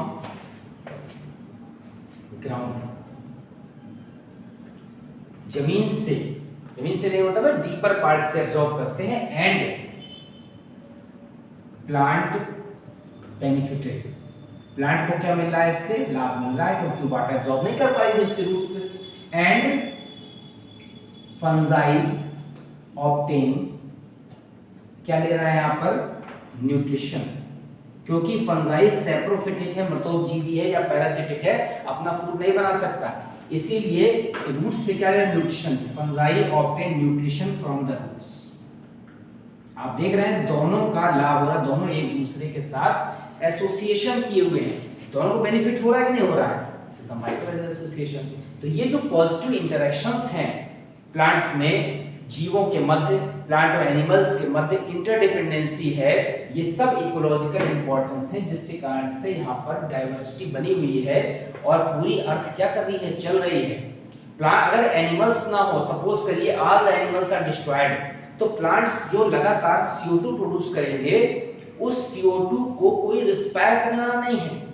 ग्राउंड, जमीन से नहीं होता है, डीपर पार्ट से एब्जॉर्ब करते हैं। एंड प्लांट बेनिफिटेड, प्लांट को क्या मिल रहा है, इससे लाभ मिल रहा है क्योंकि वाटर एब्जॉर्ब नहीं कर पाएगी उसके रूट से। एंड फंजाई ऑब्टेन, क्या ले रहा है यहाँ पर, न्यूट्रिशन, क्योंकि फंजाई सैप्रोफिटिक है, मृतोपजीवी है या पैरासिटिक है, अपना फूड नहीं बना सकता, इसीलिए रूट से क्या ले रहा है, nutrition. Fungi obtain nutrition from the roots. आप देख रहे हैं दोनों का लाभ हो रहा है, दोनों एक दूसरे के साथ एसोसिएशन किए हुए हैं, दोनों को बेनिफिट हो रहा है कि नहीं हो रहा है, this is the mycorrhizal association. तो ये जो पॉजिटिव इंटरेक्शंस हैं प्लांट्स में, जीवों के मध्य, प्लांट और एनिमल्स के मध्य इंटरडिपेंडेंसी है, ये सब इकोलॉजिकल इंपॉर्टेंस है, जिसके कारण से यहाँ पर डाइवर्सिटी बनी हुई है और पूरी अर्थ क्या कर रही है, चल रही है। प्लांट अगर एनिमल्स ना हो, सपोज करिए all the animals are destroyed, तो प्लांट्स जो लगातार CO2 प्रोड्यूस करेंगे, उस CO2 को कोई रिस्पायर करने वाला नहीं है।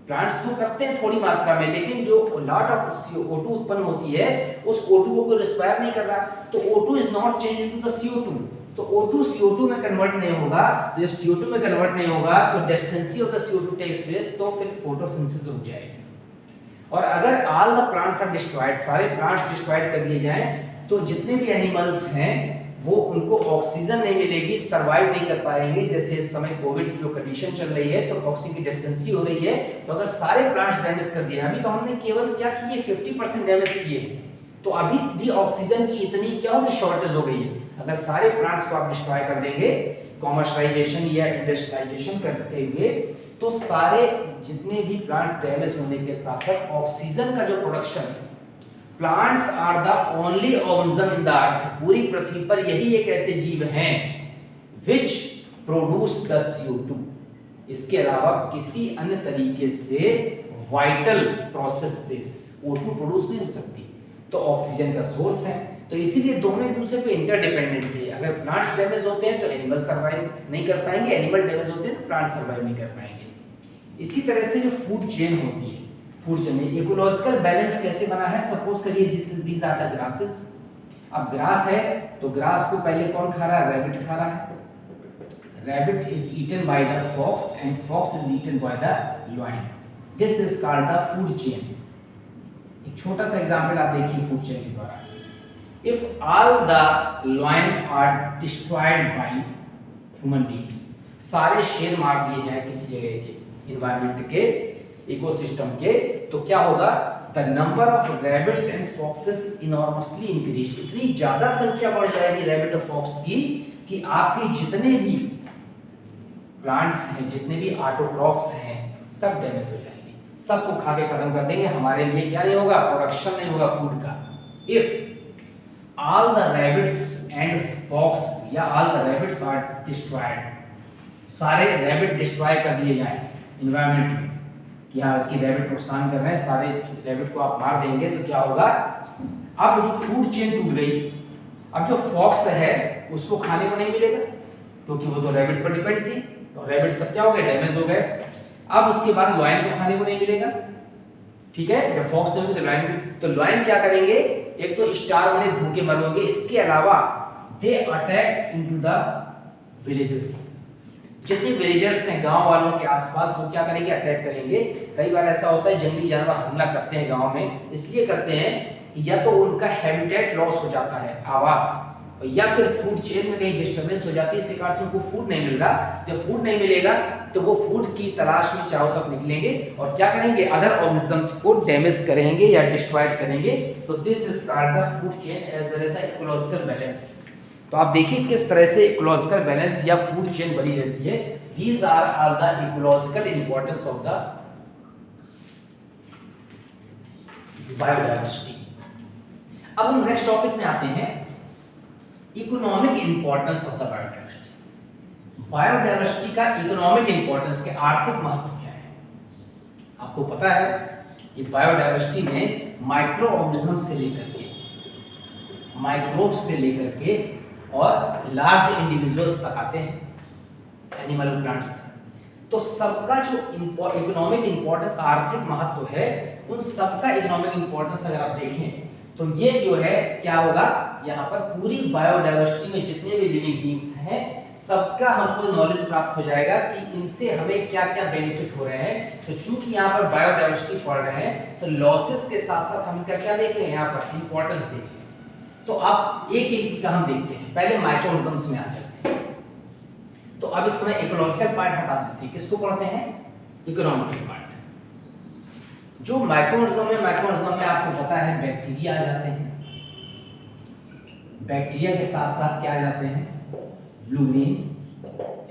प्लांट्स तो करते हैं थोड़ी मात्रा में, लेकिन जो लॉट ऑफ CO2 उत्पन्न होती है उस O2 को कोई रिस्पायर नहीं कर रहा, तो O2 is not change into the CO2, तो O2 CO2 में कन्वर्ट नहीं होगा। तो जब CO2 में कन्वर्ट नहीं होगा तो deficiency of the CO2 takes place, तो फिर फोटोसिंथेसिस रुक जाएगी। और अगर all the plants are destroyed, सारे प्लांट्स डिस्ट्रॉयड कर दिए जाएं, तो जितने भी एनिमल्स हैं वो उनको ऑक्सीजन नहीं मिलेगी, सरवाइव नहीं कर पाएंगे। जैसे इस समय कोविड की जो कंडीशन चल रही है तो ऑक्सीजन की डेफिशिएंसी हो रही है, तो अगर सारे प्लांट्स डैमेज कर दिए, अभी तो हमने केवल क्या किए 50% डैमेज किए, तो तो अभी भी ऑक्सीजन की इतनी क्या होगी, शॉर्टेज हो गई है। अगर सारे प्लांट्स को आप डिस्ट्रॉय कर देंगे कॉमर्शलाइजेशन या इंडस्ट्रियलाइजेशन करते हुए, तो सारे जितने भी प्लांट डैमेज होने के साथ साथ ऑक्सीजन का जो प्रोडक्शन है, plants are the only organism in the earth, पूरी पृथ्वी पर यही एक ऐसे जीव हैं विच प्रोड्यूस द CO2, इसके अलावा किसी अन्य तरीके से वाइटल प्रोसेस से O2 प्रोड्यूस नहीं हो सकती। तो ऑक्सीजन का सोर्स है, तो इसीलिए दोनों एक दूसरे पे इंटरडिपेंडेंट है। अगर प्लांट्स डैमेज होते हैं तो एनिमल सर्वाइव नहीं कर पाएंगे, एनिमल डैमेज होते हैं तो प्लांट सर्वाइव नहीं कर पाएंगे। इसी तरह से जो फूड चेन होती है, फूड चेन में इकोलॉजिकल बैलेंस कैसे बना है, सपोज करिए दीज आर द ग्रासेस। अब ग्रास है तो ग्रास को पहले कौन खा रहा है, रैबिट खा रहा है। Rabbit is eaten by the fox and fox is eaten by the lion, this is called the food chain. एक छोटा सा एग्जांपल आप देखिए फूड चेन के द्वारा। If all the lion are destroyed by human beings, सारे शेर मार दिए जाए किसी जगह के एनवायरनमेंट के इकोसिस्टम के, तो क्या होगा, the number of rabbits and foxes enormously increased, इतनी ज्यादा संख्या बढ़ जाएगी रैबिट और फॉक्स की कि आपके जितने भी प्लांट्स हैं, जितने भी ऑटोट्रॉफ्स हैं, सब डैमेज हो जाएंगे, सबको खा के खत्म कर देंगे। हमारे लिए क्या नहीं होगा, प्रोडक्शन नहीं होगा फूड का। If all the rabbits and fox या all the rabbits are destroyed, सारे रैबिट डिस्ट्रॉय कर दिए जाएं एनवायरनमेंट में, कि हाँ कि रैबिट नुकसान कर रहे हैं, सारे रैबिट को आप मार देंगे तो क्या होगा, अब जो फूड चेन टूट गई, अब जो फॉक्स है उसको खाने को नहीं मिलेगा क्योंकि वो तो रैबिट पर डिपेंड थी, तो रैबिट सब क्या हो गए, डैमेज हो गए। अब उसके बाद लॉयन को खाने को नहीं मिलेगा, ठीक है, जब फॉक्स नहीं होगी तो लॉयन, तो लॉयन क्या करेंगे, एक तो स्टार बने भूखे मरोगे, इसके अलावा they attack into the villages, जितने विलेजर्स हैं गांव वालों के आसपास, वो क्या करेंगे, अटैक करेंगे। कई बार ऐसा होता है जंगली जानवर हमला करते हैं गांव में, इसलिए करते हैं या तो उनका हैबिटेट लॉस हो जाता है, आवास, या फिर फूड चेन में कहीं डिस्टर्बेंस हो जाती है, इसी कारण से उनको फूड नहीं मिल रहा। जब फूड नहीं मिलेगा तो वो फूड की तलाश में चारों तरफ निकलेंगे और क्या करेंगे, अदर ऑर्गेनिजम्स को डैमेज करेंगे या डिस्ट्रॉयड करेंगे। तो this is called the food chain as well as the ecological balance. तो आप देखिए किस तरह से इकोलॉजिकल बैलेंस या फूड चेन बनी रहती है। These are the ecological importance of the biodiversity. अब हम नेक्स्ट टॉपिक में आते हैं, economic importance of the biodiversity. Biodiversity का इकोनॉमिक इंपॉर्टेंस के आर्थिक महत्व क्या है। आपको पता है कि बायोडायवर्सिटी में माइक्रो ऑर्गेनिज्म से लेकर के, माइक्रोब से लेकर के और लार्ज इंडिविजुअल्स तक आते हैं, एनिमल और प्लांट्स तक। तो सबका जो इकोनॉमिक इंपॉर्टेंस, आर्थिक महत्व है, उन सबका इकोनॉमिक इंपॉर्टेंस अगर आप देखें तो ये जो है क्या होगा, यहाँ पर पूरी बायोडायवर्सिटी में जितने भी लिविंग बीइंग्स हैं सबका हमको नॉलेज प्राप्त हो जाएगा कि इनसे हमें क्या क्या बेनिफिट हो रहे हैं। तो चूंकि यहाँ पर बायोडायवर्सिटी पढ़ रहे हैं तो लॉसेस के साथ साथ हम क्या क्या देख रहे हैं, यहाँ पर इंपॉर्टेंस देख रहे हैं। तो अब एक एक का हम देखते हैं, पहले माइक्रोऑर्गेनिजम्स में आ जाते हैं। तो अब इस समय इकोलॉजिकल पार्ट हटा देते हैं, किसको पढ़ते हैं, इकोनॉमिकल पार्ट। जो माइक्रोऑर्गेनिज्म है, माइक्रोऑर्गेनिज्म में आपको पता है बैक्टीरिया आ जाते हैं, बैक्टीरिया के साथ साथ क्या आ जाते हैं, ब्लू ग्रीन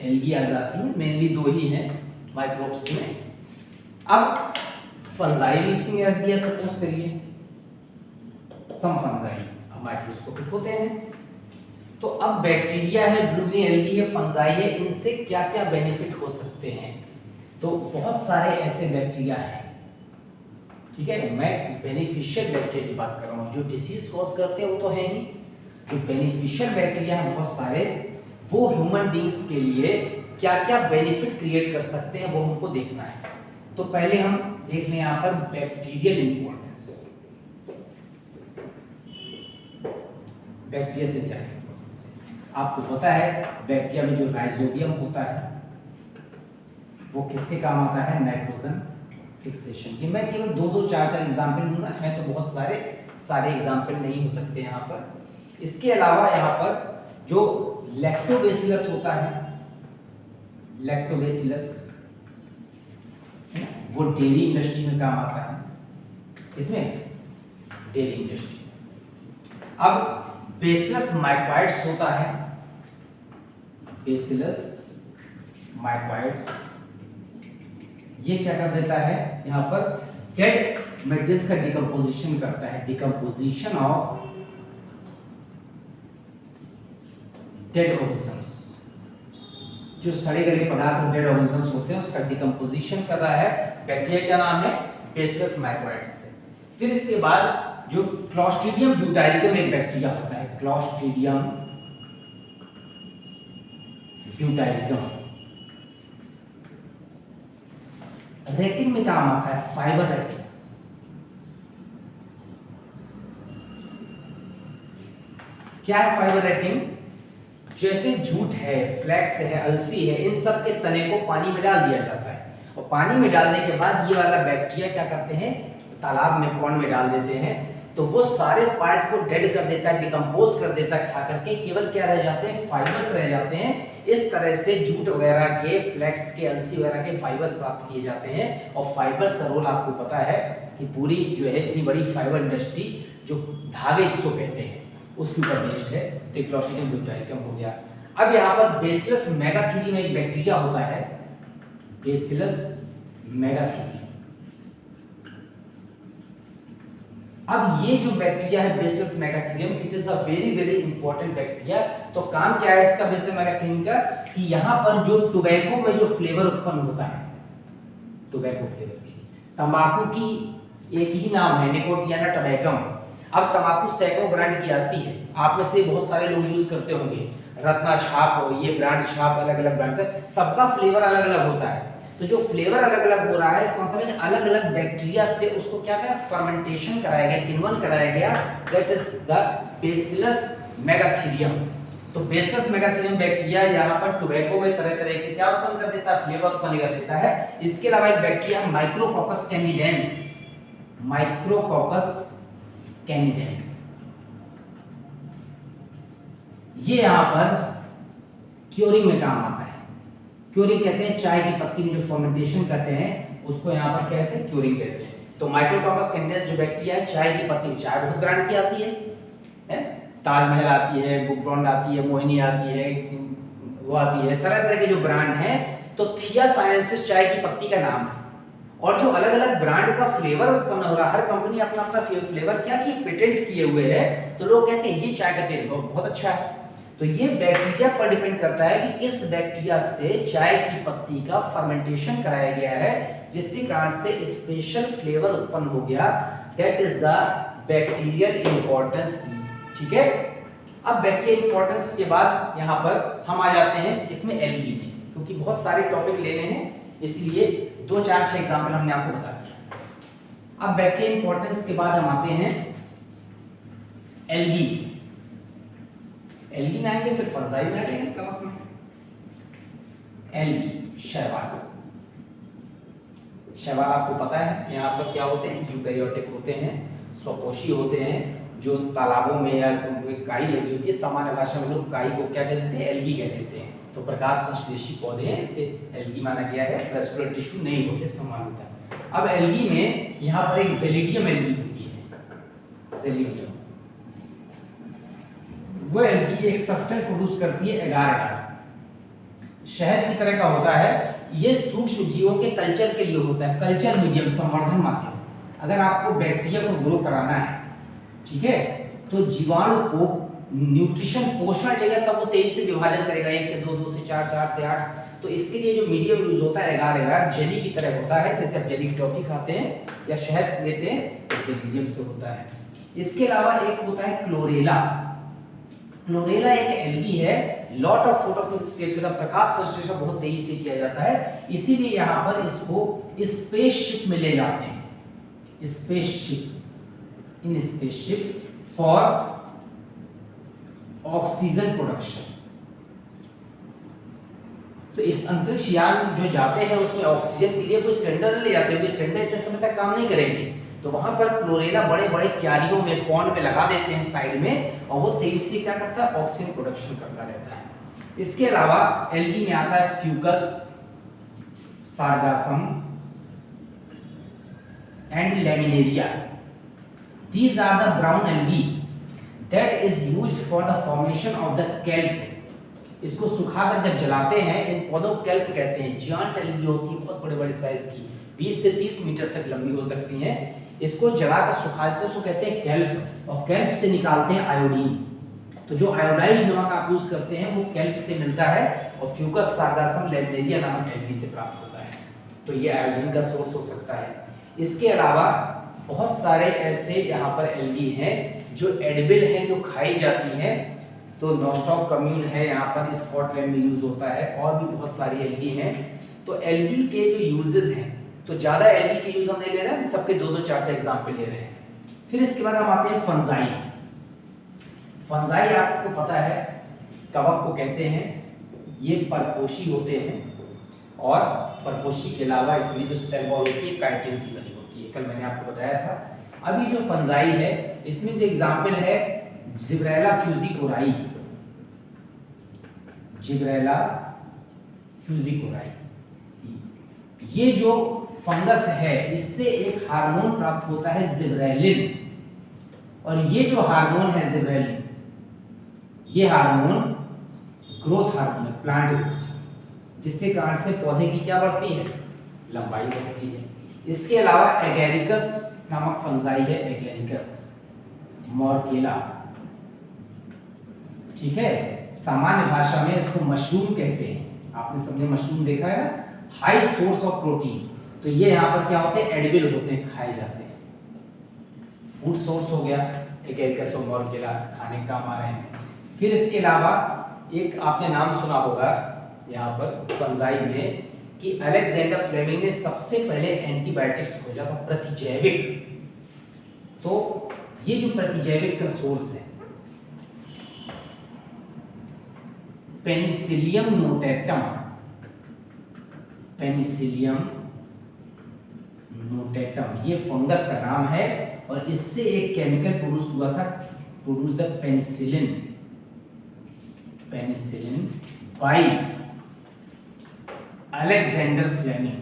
एल्गी आ जाती है, मेनली दो ही हैं माइक्रोब्स में। अब फंजाई भी इसी में रख दिया, सपोज करिए सम फंजाई अब माइक्रोस्कोपिक होते हैं। तो अब बैक्टीरिया है, ब्लू ग्रीन एल्गी है, फंजाई है, इनसे क्या क्या बेनिफिट हो सकते हैं। तो बहुत सारे ऐसे बैक्टीरिया हैं, ठीक है, मैं बेनिफिशियल बैक्टीरिया की बात कर रहा हूँ, जो डिसीज कॉज करते हैं वो तो है ही, जो बेनिफिशियल बैक्टीरिया हैं बहुत सारे, वो ह्यूमन बीइंग्स के लिए क्या क्या बेनिफिट क्रिएट कर सकते हैं वो हमको देखना है। तो पहले हम देख लें यहाँ पर बैक्टीरियल इंपॉर्टेंस, बैक्टीरिया से क्या इंपॉर्टेंस है। आपको पता है बैक्टीरिया में जो राइजोबियम होता है वो किसके काम आता है, नाइट्रोजन फिक्सेशन के। मैं केवल दो दो चार चार एग्जाम्पल लूंगा, है तो बहुत सारे एग्जाम्पल नहीं हो सकते यहाँ पर। इसके अलावा यहाँ पर जो लैक्टोबैसिलस होता है, लैक्टोबैसिलस वो डेयरी इंडस्ट्री में काम आता है, इसमें डेयरी इंडस्ट्री अब बेसिलस माइक्वाइड्स होता है, बेसिलस माइक्वाइड्स, ये क्या कर देता है, यहां पर डेड मेटेरियल्स का डिकम्पोजिशन करता है, डिकम्पोजिशन ऑफ डेड ऑर्गेनिजम्स, जो सड़े गले पदार्थ डेड ऑर्गेनिजम्स होते हैं उसका डिकम्पोजिशन कर रहा है बैक्टीरिया, क्या नाम है, बेसिलस माइक्वाइड्स से। फिर इसके बाद जो क्लॉस्ट्रीडियम ब्यूटाइरिकम एक बैक्टीरिया होता है, क्लॉस्ट्रीडियम ब्यूटाइरिकम, रेटिंग में काम आता है, फाइबर रेटिंग। क्या है फाइबर रेटिंग? जैसे जूट है, फ्लैक्स है, अलसी है, इन सब के तने को पानी में डाल दिया जाता है और पानी में डालने के बाद ये वाला बैक्टीरिया क्या करते हैं, तालाब में, पॉन्ड में डाल देते हैं, तो वो सारे पार्ट को डेड कर देता है, डिकम्पोज कर देता है खा करके, केवल क्या रह जाते हैं, फाइबर्स रह जाते हैं। इस तरह से जूट वगैरह के, फ्लैक्स के, अलसी वगैरह के फाइबर्स प्राप्त किए जाते हैं। और फाइबर्स का रोल आपको पता है कि पूरी जो है इतनी बड़ी फाइबर इंडस्ट्री, जो धागे जिसको कहते हैं, उसके ऊपर बेस्ड है। तो क्लॉस्ट्रीडियम ब्यूटाइरिकम हो गया। अब यहाँ पर बेसिलस मेगाथीरियम एक बैक्टीरिया होता है, बेसिलस मेगाथीरियम। अब ये जो बैक्टीरिया है bacillus megaterium, it is the very very important bacteria. तो काम क्या है इसका बेसिलस मेगाथीरियम का, कि यहाँ पर जो टोबैको में जो फ्लेवर उत्पन्न होता है, टोबैको फ्लेवर के लिए तंबाकू की एक ही नाम है, निकोटियाना टबैकम। अब तंबाकू सैकड़ों ब्रांड की आती है, आप में से बहुत सारे लोग यूज करते होंगे, रत्ना छाप, ये ब्रांड छाप, अलग अलग ब्रांड से, सबका फ्लेवर अलग अलग होता है। तो जो फ्लेवर अलग अलग हो रहा है, इसका मतलब है अलग अलग बैक्टीरिया से उसको क्या कहा, फर्मेंटेशन कराया गया, किण्वन कराया गया, that is the bacillus megaterium. तो बेसिलस मेगाथीरियम बैक्टीरिया यहाँ पर टोबैको में तरह तरह के क्या उत्पन्न कर देता है, फ्लेवर उत्पन्न कर देता है। इसके अलावा एक बैक्टीरिया माइक्रोकोकस कैंडिडेंस, माइक्रोकोकस कैंडिडेंस, ये यहाँ पर क्योरिंग में काम आता है। क्योरिंग कहते हैं चाय की पत्ती में जो फर्मेंटेशन करते हैं उसको यहाँ पर कहते हैं क्योरिंग कहते हैं। तो माइक्रोकोकस कैंडिडेंस जो बैक्टीरिया है, चाय की पत्ती में, चाय बहुत ब्रांड की आती है, ताजमहल आती है, बुक ब्रांड आती है, मोहिनी आती है, वो आती है, तरह तरह के जो ब्रांड हैं। तो थियासाइनेंसिस चाय की पत्ती का नाम है। और जो अलग अलग ब्रांड का फ्लेवर उत्पन्न हो रहा है, हर कंपनी अपना अपना फ्लेवर क्या की पेटेंट किए हुए है, तो लोग कहते हैं ये चाय का टेस्ट बहुत अच्छा है। तो ये बैक्टीरिया पर डिपेंड करता है कि किस बैक्टीरिया से चाय की पत्ती का फर्मेंटेशन कराया गया है, जिसके कारण से स्पेशल फ्लेवर उत्पन्न हो गया, that is the bacterial importance. ठीक है, अब बैक्टीरियल इंपॉर्टेंस के बाद यहाँ पर हम आ जाते हैं इसमें एल्गी में, क्योंकि बहुत सारे टॉपिक लेने हैं, इसलिए 2-4 एग्जाम्पल हमने आपको बता दिया। अब बैक्टीरियल इंपॉर्टेंस के बाद हम आते हैं एल्गी। एल्गी में आएंगे, फिर फंजाई में आ जाएंगे, कवक में। एल्गी, शैवाल। शैवाल आपको पता है यहाँ पर क्या होते हैं, यूकैरियोटिक होते हैं, स्वपोषी होते हैं, जो तालाबों में या काई लगी होती है, सामान्य भाषा में लोग काई को क्या कह देते हैं, एल्गी कह देते हैं। तो प्रकाश संश्लेषी पौधे हैं, इसे एल्गी माना गया है, वेस्कुलर टिश्यू नहीं होते, समान होता है। अब एल्गी में यहाँ पर एक जेलिडियम एल्गी होती है, जेलिडियम। वो एल्गी एक सब्सटेंस प्रोड्यूस करती है एगार एगार, शहद की तरह का होता है। ये सूक्ष्म जीवों के कल्चर के लिए होता है, कल्चर मीडियम, संवर्धन माध्यम। अगर आपको बैक्टीरिया को ग्रो कराना है, ठीक है, तो जीवाणु को न्यूट्रिशन, पोषण लेगा, तब वो तेजी से विभाजन करेगा, 1 से 2, 2 से 4, 4 से 8। तो इसके लिए जो मीडियम यूज होता है एगार एगार, जेली की तरह होता है, जैसे आप जेली की टॉफी खाते हैं या शहद लेते हैं, उससे मीडियम से होता है। इसके अलावा एक होता है क्लोरेला। क्लोरेला एक एल्गी है, लॉट ऑफ फोटोसिंथेसिस का प्रकाश संश्लेषण बहुत तेजी से किया जाता है, इसीलिए यहाँ पर इसको स्पेसशिप में ले जाते हैं, spaceship, in spaceship for oxygen production. तो इस अंतरिक्ष यान जो जाते हैं उसमें ऑक्सीजन के लिए कोई सिलेंडर ले जाते हैं, कोई सिलेंडर इतने समय तक काम नहीं करेंगे, तो वहां पर क्लोरेला बड़े बड़े क्यारियों में, पॉन्ड में लगा देते हैं साइड में, और वो तेजी से क्या करता है, ऑक्सीजन प्रोडक्शन करता रहता है। इसके अलावा एल्गी में आता है fucus, sargassum and laminaria. These are the brown algae that is used for the formation of the kelp. इसको सुखाकर जब जलाते हैं, इन पौधों को केल्प कहते हैं। जियांट एल्गी होती है बहुत बड़े बड़े साइज की, 20 से 30 मीटर तक लंबी हो सकती हैं। इसको जलाकर सुखाते हैं, उसको कहते हैं केल्प, और केल्प से निकालते हैं आयोडीन। तो जो आयोडाइज्ड नमक आप यूज करते हैं वो केल्प से मिलता है, और फ्यूकस सार्गासम लैबनेरिया नामक एल्गी से प्राप्त होता है। तो ये आयोडीन का सोर्स हो सकता है। इसके अलावा बहुत सारे ऐसे यहाँ पर एल्गी हैं जो एडिबल हैं, जो खाई जाती हैं। तो नॉस्टॉक कम्यून है यहाँ पर, स्कॉटलैंड में यूज होता है, और भी बहुत सारी एल्गी हैं। तो एल्गी के जो यूजेस हैं, तो ज्यादा एल्गी के यूज हम नहीं ले रहे हैं, सबके दो दो चार चार एग्जाम्पल ले रहे हैं। फिर इसके बाद हम आते हैं फंजाई। फंजाई आपको पता है कवक को कहते हैं, ये परपोषी होते हैं, और परपोषी के अलावा इसमें जो सेल वॉल होती है काइटिन की बनी होती है, कल मैंने आपको बताया था। अभी जो फंजाई है इसमें जो एग्जाम्पल है जिब्रेला फ्यूजिकोराई, जिब्रेला फ्यूजिकोराई। ये जो फंगस है इससे एक हार्मोन प्राप्त होता है जिब्रेलिन, और ये जो हार्मोन है जिब्रेलिन, ये हार्मोन ग्रोथ हार्मोन है, प्लांट ग्रोथ, जिसके कारण से पौधे की क्या बढ़ती है, लंबाई बढ़ती है। इसके अलावा एगेरिकस नामक फंजाई है, एगेरिकस मॉर्केला, ठीक है। सामान्य भाषा में इसको मशरूम कहते हैं। आपने सबने मशरूम देखा है ना, हाई सोर्स ऑफ प्रोटीन। तो ये यहाँ पर क्या होते हैं, एडिबल होते हैं, खाए जाते हैं। फूड सोर्स हो गया एगेरिकस और मॉर्केला, खाने के काम आ रहे हैं। फिर इसके अलावा एक आपने नाम सुना होगा यहाँ पर फंजाई में कि अलेक्जेंडर फ्लेमिंग ने सबसे पहले एंटीबायोटिक्स खोजा था, प्रतिजैविक। तो ये जो प्रतिजैविक का सोर्स है पेनिसिलियम नोटेटम, पेनिसिलियम नोटेटम ये फंगस का नाम है, और इससे एक केमिकल प्रोड्यूस हुआ था, produce the penicillin, penicillin by Alexander Fleming.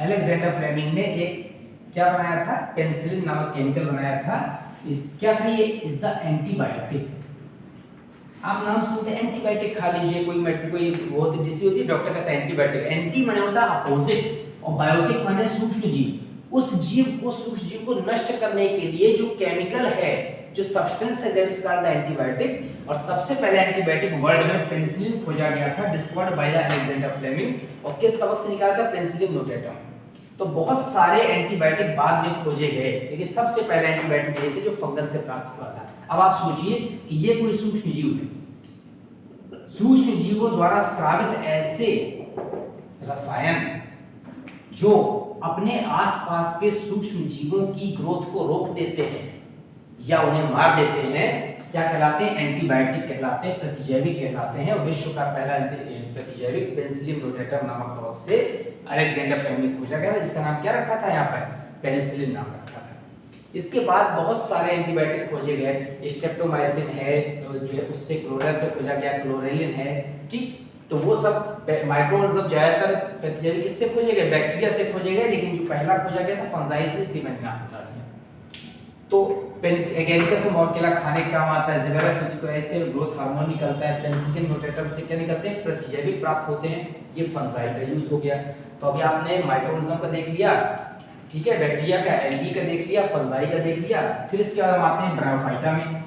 Alexander Fleming ने एक क्या बनाया था, पेनिसिलिन नामक केमिकल बनाया था। क्या था ये, इज द एंटीबायोटिक। आप नाम सुनते हैं एंटीबायोटिक खा लीजिए, कोई मेडिसिन कोई बहुत डिसीज होती है, डॉक्टर कहता है एंटीबायोटिक। एंटी माने होता है अपोजिट, और बायोटिक माने सूक्ष्म जीव। उस जीव को, सूक्ष्म जीव को नष्ट करने के लिए जो केमिकल है, जो सब्सटेंस है, that is called the antibiotic. और सबसे पहले एंटीबायोटिक वर्ल्ड में पेनिसिलिन खोजा गया था, discovered by the Alexander Fleming. और किस कवक से निकाला था, पेनिसिलियम नोटेटम। तो बहुत सारे एंटीबायोटिक बाद में खोजे गए, लेकिन सबसे पहले एंटीबायोटिक ये थे जो फंगस से प्राप्त हुआ था। अब आप सोचिए कि ये कोई सूक्ष्म जीव है, सूक्ष्म जीवों द्वारा स्रावित ऐसे रसायन जो अपने आसपास के सूक्ष्म जीवों की ग्रोथ को रोक देते हैं या उन्हें मार देते हैं, क्या कहलाते हैं, एंटीबायोटिक कहलाते हैं, प्रतिजैविक कहलाते हैं। और विश्व का पहला प्रतिजैविक पेनिसिलियम नोटेटम नामक कवक से अलेक्जेंडर फ्लेमिंग ने खोजा गया था, जिसका नाम क्या रखा था, यहाँ पर पेनिसिलिन नाम रखा था। इसके बाद बहुत सारे एंटीबायोटिक खोजे गए, स्ट्रेप्टोमाइसिन है जो है उससे क्लोरल से खोजा गया, क्लोरेलिन है, ठीक। तो वो सब माइक्रोऑर्गेनिज्म ज्यादातर प्रतिजैविक किससे खोजे गए, बैक्टीरिया से खोजे गए, लेकिन जो पहला खोजा गया था फंजाई से, इसलिए मैंने नाम बता दिया। तो एगेरिकस और मॉर्केला खाने का काम आता है, जिब्रेला फ्यूजिकोराई से ग्रोथ हार्मोन निकलता है, पेनिसिलिन नोटेटम से क्या निकलते हैं, प्रतिजैविक प्राप्त होते हैं। ये फंजाई का यूज हो गया। तो अभी आपने माइक्रोऑर्गेनिज्म का देख लिया, ठीक है, बैक्टीरिया का, एल्गी का देख लिया, फंजाई का देख लिया। फिर इसके बाद हम आते हैं ब्रायोफाइटा में।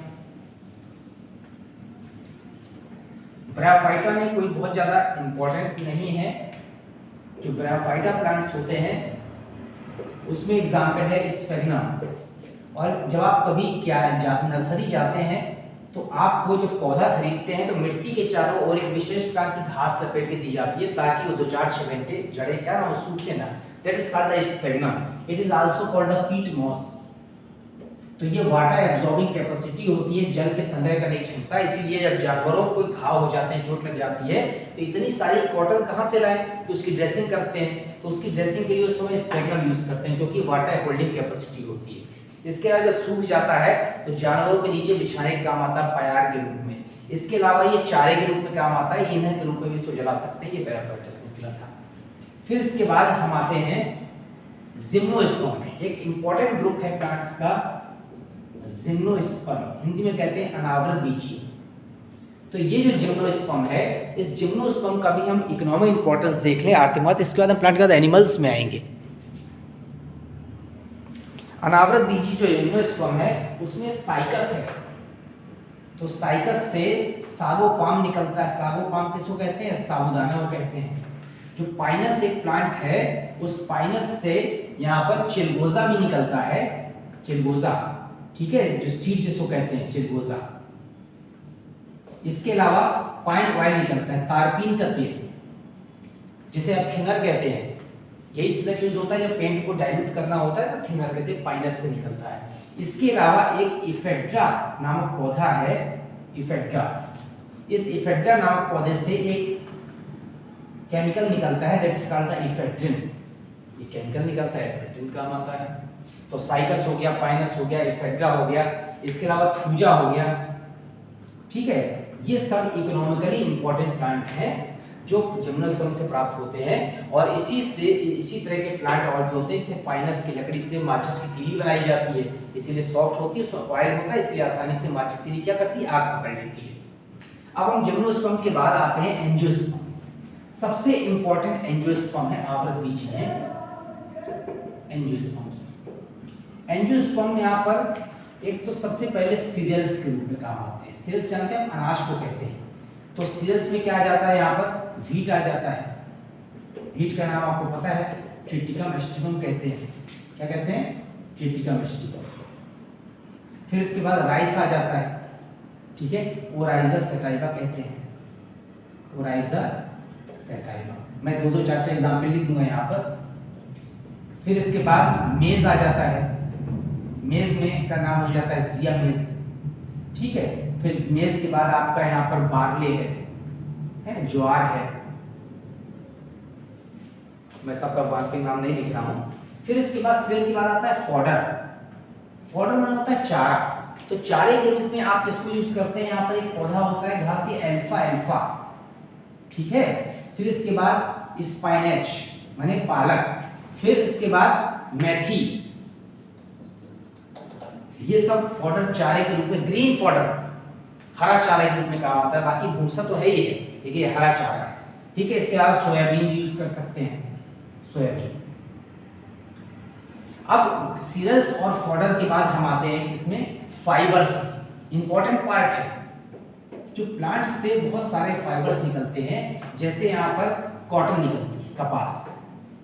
ब्रायोफाइटा में कोई बहुत ज्यादा इंपॉर्टेंट नहीं है। जो ब्रायोफाइटा प्लांट्स होते हैं उसमें एग्जाम्पल है स्फेरिनम। और जब आप कभी नर्सरी जाते हैं तो आपको जो पौधा खरीदते हैं तो मिट्टी के चारों ओर एक विशेष प्रकार की घास लपेट के दी जाती है, ताकि वो 2-4 घंटे जड़े क्या ना वो सूखे ना। That is called the sphagnum. It is also called the peat moss. तो ये वाटर एब्जॉर्बिंग कैपेसिटी होती है, जल के संग्रह करने की क्षमता। इसीलिए जब जानवरों को कोई घाव हो जाते हैं, चोट लग जाती है, तो इतनी सारी कॉटन कहाँ से लाएं कि उसकी ड्रेसिंग करते हैं। तो उसकी ड्रेसिंग के लिए उस समय स्फेरिनम यूज करते हैं, क्योंकि वाटर होल्डिंग कैपेसिटी होती है। इसके अलावा जब सूख जाता है तो जानवरों के नीचे बिछाने का काम आता है प्यार के रूप में। इसके अलावा ये चारे के रूप में काम आता है, ईंधन के रूप में भी इसको जला सकते हैं। ये ब्रायोफाइटा से निकला था। फिर इसके बाद हम आते हैं जिम्नोस्पर्म है, एक इंपॉर्टेंट ग्रुप है प्लांट्स का जिम्नोस्पर्म, हिंदी में कहते हैं अनावृत बीजी। तो ये जो जिम्नोस्पर्म है, इस जिम्नोस्पर्म का भी हम इकोनॉमिक इंपॉर्टेंस देख लें आर्थिक महत्व, इसके बाद हम प्लांट के बाद एनिमल्स में आएंगे। अनावृत बीजी जो जिम्नोस्पर्म है उसमें साइकस है, तो साइकस से सागोपाम निकलता है। सागोपाम किसको कहते हैं? साबूदाना को कहते हैं। जो पाइनस एक प्लांट है, उस पाइनस से यहाँ पर चिलगोजा भी निकलता है, चिलगोजा, ठीक है, जो सीड जिसको कहते हैं चिलगोजा। इसके अलावा पाइन ऑयल निकलता है, तारपीन का तेल, जिसे आप थिनर कहते हैं। यही थिनर यूज होता है जब पेंट को डाइल्यूट करना होता है, तो थिनर कहते हैं, पाइनस से निकलता है। इसके अलावा एक इफेड्रा नामक पौधा है, इफेड्रा। इस इफेड्रा नामक पौधे से एक केमिकल निकलता है, that is called the ephedrine. ये केमिकल निकलता है, इफेड्रिन काम आता है। तो साइकस हो गया, पाइनस हो गया, इफेड्रा हो गया, इसके अलावा थूजा हो गया, ठीक है। ये सब इकोनॉमिकली इंपॉर्टेंट प्लांट हैं जो जिम्नोस्पर्म से प्राप्त होते हैं। और इसी तरह के प्लांट और भी होते हैं। इसमें पाइनस की लकड़ी से माचिस की तीली बनाई जाती है, इसीलिए सॉफ्ट होती है, उसमें ऑयल होता है, इसलिए आसानी से माचिस तीली क्या करती है? आग पकड़ लेती है। अब हम जिम्नोस्पर्म के बाद आते हैं एंजियोस्पर्म। सबसे इंपॉर्टेंट एंजियोस्पर्म है, आवृत बीजी है एंजियोस्पर्म्स। एंजियोस्पर्म यहाँ पर एक तो सबसे पहले सीरियल्स के रूप में काम आते हैं। सीरियल्स जानते हैं, अनाज को कहते हैं। तो सीरियल्स में क्या आ जाता है? यहाँ पर व्हीट आ जाता है। व्हीट का नाम आपको पता है, ट्रिटिकम एस्टिकम कहते हैं। क्या कहते हैं? ट्रिटिकम एस्टिकम। फिर उसके बाद राइस आ जाता है, ठीक है, ओराइजा सटाइवा कहते हैं, ओराइजा सटाइवा। मैं दो चार एग्जाम्पल लिख दूंगा यहाँ पर। फिर इसके बाद मेज आ जाता है, मेज में का नाम हो जाता है जिया मेज, ठीक है। फिर मेज के बाद आपका यहाँ पर बार्ले है ना, ज्वार है। मैं सबका वास्तविक नाम नहीं लिख रहा हूँ। फिर इसके बाद सीरियल के बाद आता है फॉडर। फॉडर में होता है चारा। तो चारे के रूप में आप किसको यूज करते हैं? यहाँ पर एक पौधा होता है घाती एल्फा एल्फा, ठीक है। फिर इसके बाद स्पाइनेच माने पालक। फिर इसके बाद मेथी। ये सब फॉडर चारे के रूप में, ग्रीन फॉडर हरा चारा के रूप में काम आता है। बाकी भूसा तो है ही है, लेकिन ये हरा चारा है, ठीक है। इसके अलावा सोयाबीन भी यूज कर सकते हैं, सोयाबीन। अब सीरियल्स और फॉडर के बाद हम आते हैं इसमें फाइबर्स, इंपॉर्टेंट पार्ट है। जो प्लांट से बहुत सारे फाइबर्स निकलते हैं, जैसे यहाँ पर कॉटन निकलती है, कपास।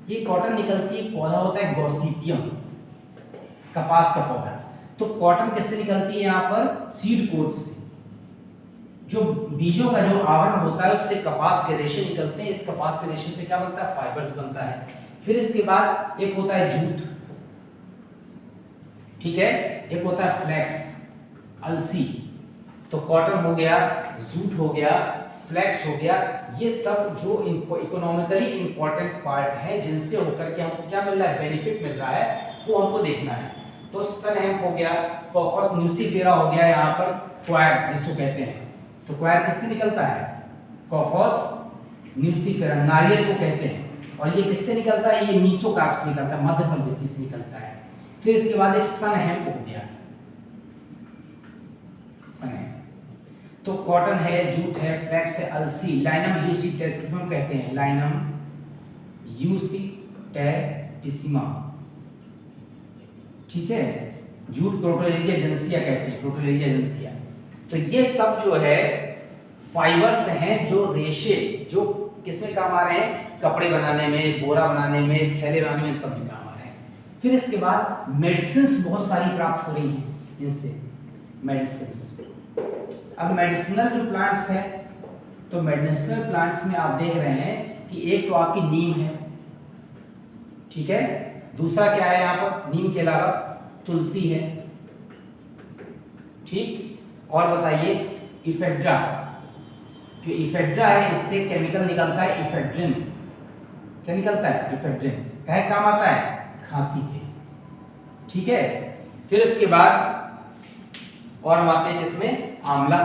ये कॉटन निकलती है, पौधा होता है गॉसिपियम, कपास का पौधा। तो कॉटन किससे निकलती है? यहाँ पर सीड कोट से। जो बीजों का जो आवरण होता है उससे कपास के रेशे निकलते हैं। इस कपास के रेशे से क्या बनता है? फाइबर्स बनता है। फिर इसके बाद एक होता है जूट, ठीक है, एक होता है फ्लैक्स, अलसी। तो कॉटन हो गया, जूट हो गया, फ्लैक्स हो गया। ये सब जो इकोनॉमिकली इंपॉर्टेंट पार्ट है, जिनसे होकर के हमको क्या मिल रहा है? बेनिफिट मिल रहा है, वो हमको देखना है। तो सन हेम्प हो गया, कॉकस न्यूसीफेरा हो गया, यहाँ पर क्वायर जिसको कहते हैं। तो क्वायर किससे निकलता है? कॉकस न्यूसीफेरा, नारियल को कहते हैं। और ये किससे निकलता है? ये मीसोकार्प से निकलता है, मध्य फलवृत्ति से निकलता है। फिर इसके बाद एक सन हेम्प हो गया, सन हेम्प। तो कॉटन है, जूट है, फ्लैक्स है, अलसी, लाइनम यूसिटेसिमा कहते हैं, लाइनम यूसिटेसिमा, ठीक है। जूट क्रोटोलेरिया जेंसिया कहते हैं, क्रोटोलेरिया जेंसिया। तो ये सब जो है फाइबर्स हैं, जो रेशे, जो किसमें काम आ रहे हैं? कपड़े बनाने में, बोरा बनाने में, थैले बनाने में, सब में काम आ रहे हैं। फिर इसके बाद मेडिसिन्स बहुत सारी प्राप्त हो रही हैं इनसे, मेडिसिन्स। अब मेडिसिनल जो प्लांट्स हैं, तो मेडिसिनल प्लांट्स में आप देख रहे हैं कि एक तो आपकी नीम है, ठीक है। दूसरा क्या है? यहाँ पर नीम के अलावा तुलसी है, ठीक। और बताइए इफेड्रा। जो इफेड्रा है, इससे केमिकल निकलता है इफेड्रिन। क्या निकलता है? इफेड्रिन। क्या काम आता है? खांसी के, ठीक है। फिर उसके बाद और हम आते हैं किसमें? आंवला,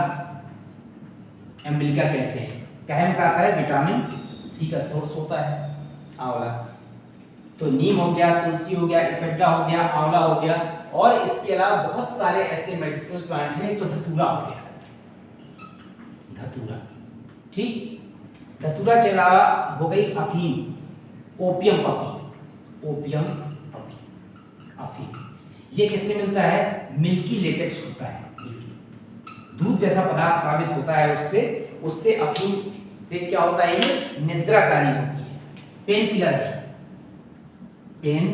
एम्बिलिका कहते हैं। कहे में आता है विटामिन सी का सोर्स होता है आंवला। तो नीम हो गया, तुलसी हो गया, इफेड्रा हो गया, आंवला हो गया, और इसके अलावा बहुत सारे ऐसे मेडिसिनल प्लांट हैं। तो धतूरा हो गया, धतूरा, ठीक। धतूरा के अलावा हो गई अफीम, ओपियम पपी, ओपियम पपी, अफीम। ये किससे मिलता है? मिल्की लेटेक्स होता है, मिल्की दूध जैसा पदार्थ साबित होता है उससे अफीम से क्या होता है? ये निद्राकारी होती है, पेन किलर है, पेन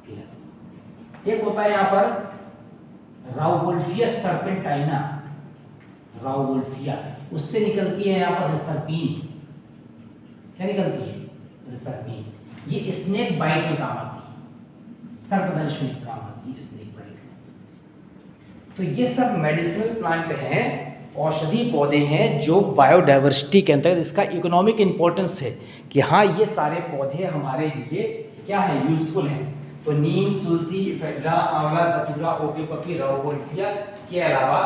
किलर। एक होता है यहाँ पर राउवोल्फिया सर्पेंटाइना, राउवोल्फिया, उससे निकलती है यहाँ पर रिसर्पिन। क्या निकलती है? रिसर्पिन। ये स्नेक बाइट में काम आती है, सर्पदंश में काम आती है स्नेक बाइट में। तो ये सब मेडिसिनल प्लांट हैं, औषधि पौधे हैं जो बायोडायवर्सिटी के अंतर्गत, इसका इकोनॉमिक इंपॉर्टेंस है कि हाँ ये सारे पौधे हमारे लिए क्या है? यूजफुल हैं। तो नीम, तुलसी, इफेड्रा, आंवला, धतूरा, ओपियम पपी, राउवोल्फिया के अलावा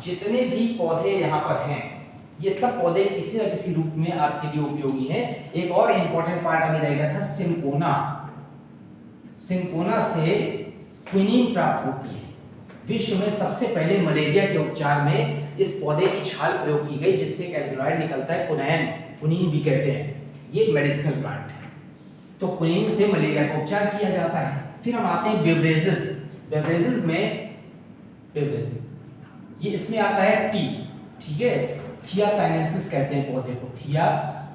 जितने भी पौधे यहाँ पर हैं, ये सब पौधे किसी न किसी रूप में आपके लिए उपयोगी हैं। एक और इंपॉर्टेंट पार्ट अभी रह गया था, सिंकोना। सिंकोना से क्विनीन प्राप्त होती है। विश्व में सबसे पहले मलेरिया के उपचार में इस पौधे की छाल प्रयोग की गई, जिससे एक एल्कलॉइड निकलता है, कुनैन, कुनीन भी कहते हैं। ये मेडिसिनल प्लांट है। तो क्विनीन से मलेरिया का उपचार किया जाता है। फिर हम आते हैं बेवरेजेस। बेवरेजेस में बेवरेजेस, ये इसमें आता है टी, ठीक है, थिया साइनेंसिस कहते हैं पौधे को, थिया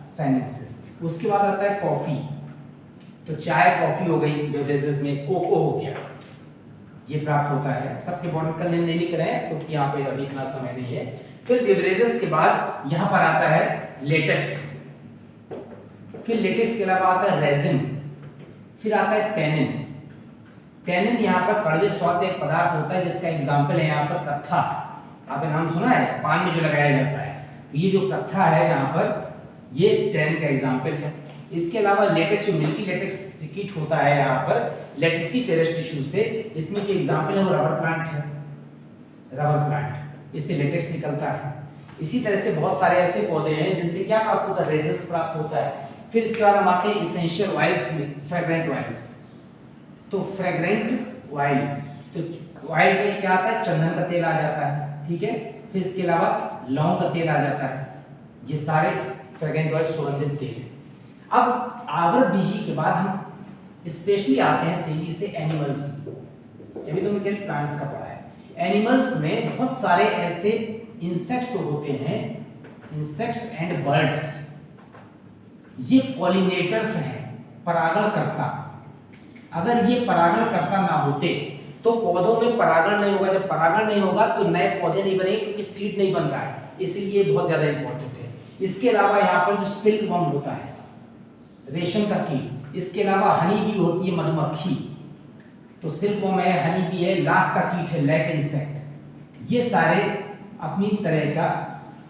साइनेंसिस। उसके बाद आता है कॉफी, तो चाय कॉफी हो गई बेवरेजेस में। कोको हो गया, ये प्राप्त होता है। सबके बॉटल का नेम नहीं लिख रहे हैं क्योंकि यहाँ पे अभी इतना समय नहीं है। फिर बेवरेजेस के बाद यहाँ पर आता है लेटेक्स, फिर लेटेक्स के अलावा आता है रेजिन, फिर आता है टेनिन। टेनिन यहाँ पर कड़वे स्वाद एक पदार्थ होता है, जिसका एग्जाम्पल है यहाँ पर कत्था। आपने नाम सुना है, पान में जो लगाया जाता है, तो ये जो कत्था है यहाँ पर, ये टेनिन का एग्जाम्पल है। इसके अलावा लेटेक्स, जो मिल्की लेटेक्स सिकीट होता है यहाँ पर लेटिसिफेरस टिश्यू से, इसमें जो एग्जाम्पल है वो रबर प्लांट है, रबर प्लांट, इससे लेटेक्स निकलता है। इसी तरह से बहुत सारे ऐसे पौधे हैं जिनसे क्या प्राप्त होता है? रेजिन्स प्राप्त होता है। फिर इसके बाद हम आते हैं इसेंशियल ऑयल्स में, फ्रेग्रेंट ऑयल्स। तो फ्रेग्रेंट ऑयल, तो ऑयल में क्या आता है? चंदन का तेल आ जाता है, ठीक है। फिर इसके अलावा लौंग का तेल आ जाता है। ये सारे फ्रेग्रेंट ऑयल, सुगंधित तेल। अब आवृत बीजी के बाद हम स्पेशली आते हैं तेजी से एनिमल्स। अभी तुमने केवल प्लांट्स का पढ़ा है। एनिमल्स में बहुत सारे ऐसे इंसेक्ट्स होते हैं, इंसेक्ट्स एंड बर्ड्स। ये पॉलिनेटर्स हैं, परागणकर्ता। अगर ये परागणकर्ता ना होते तो पौधों में परागण नहीं होगा। जब परागण नहीं होगा तो नए पौधे नहीं बनेंगे, क्योंकि सीड नहीं बन रहा है, इसलिए बहुत ज्यादा इंपॉर्टेंट है। इसके अलावा यहाँ पर जो सिल्क वर्म होता है, रेशम का कीट, इसके अलावा हनी बी होती है, मधुमक्खी। तो सिल्क वर्म है, हनी बी है, लाख का कीट है, लैक इंसेक्ट। ये सारे अपनी तरह का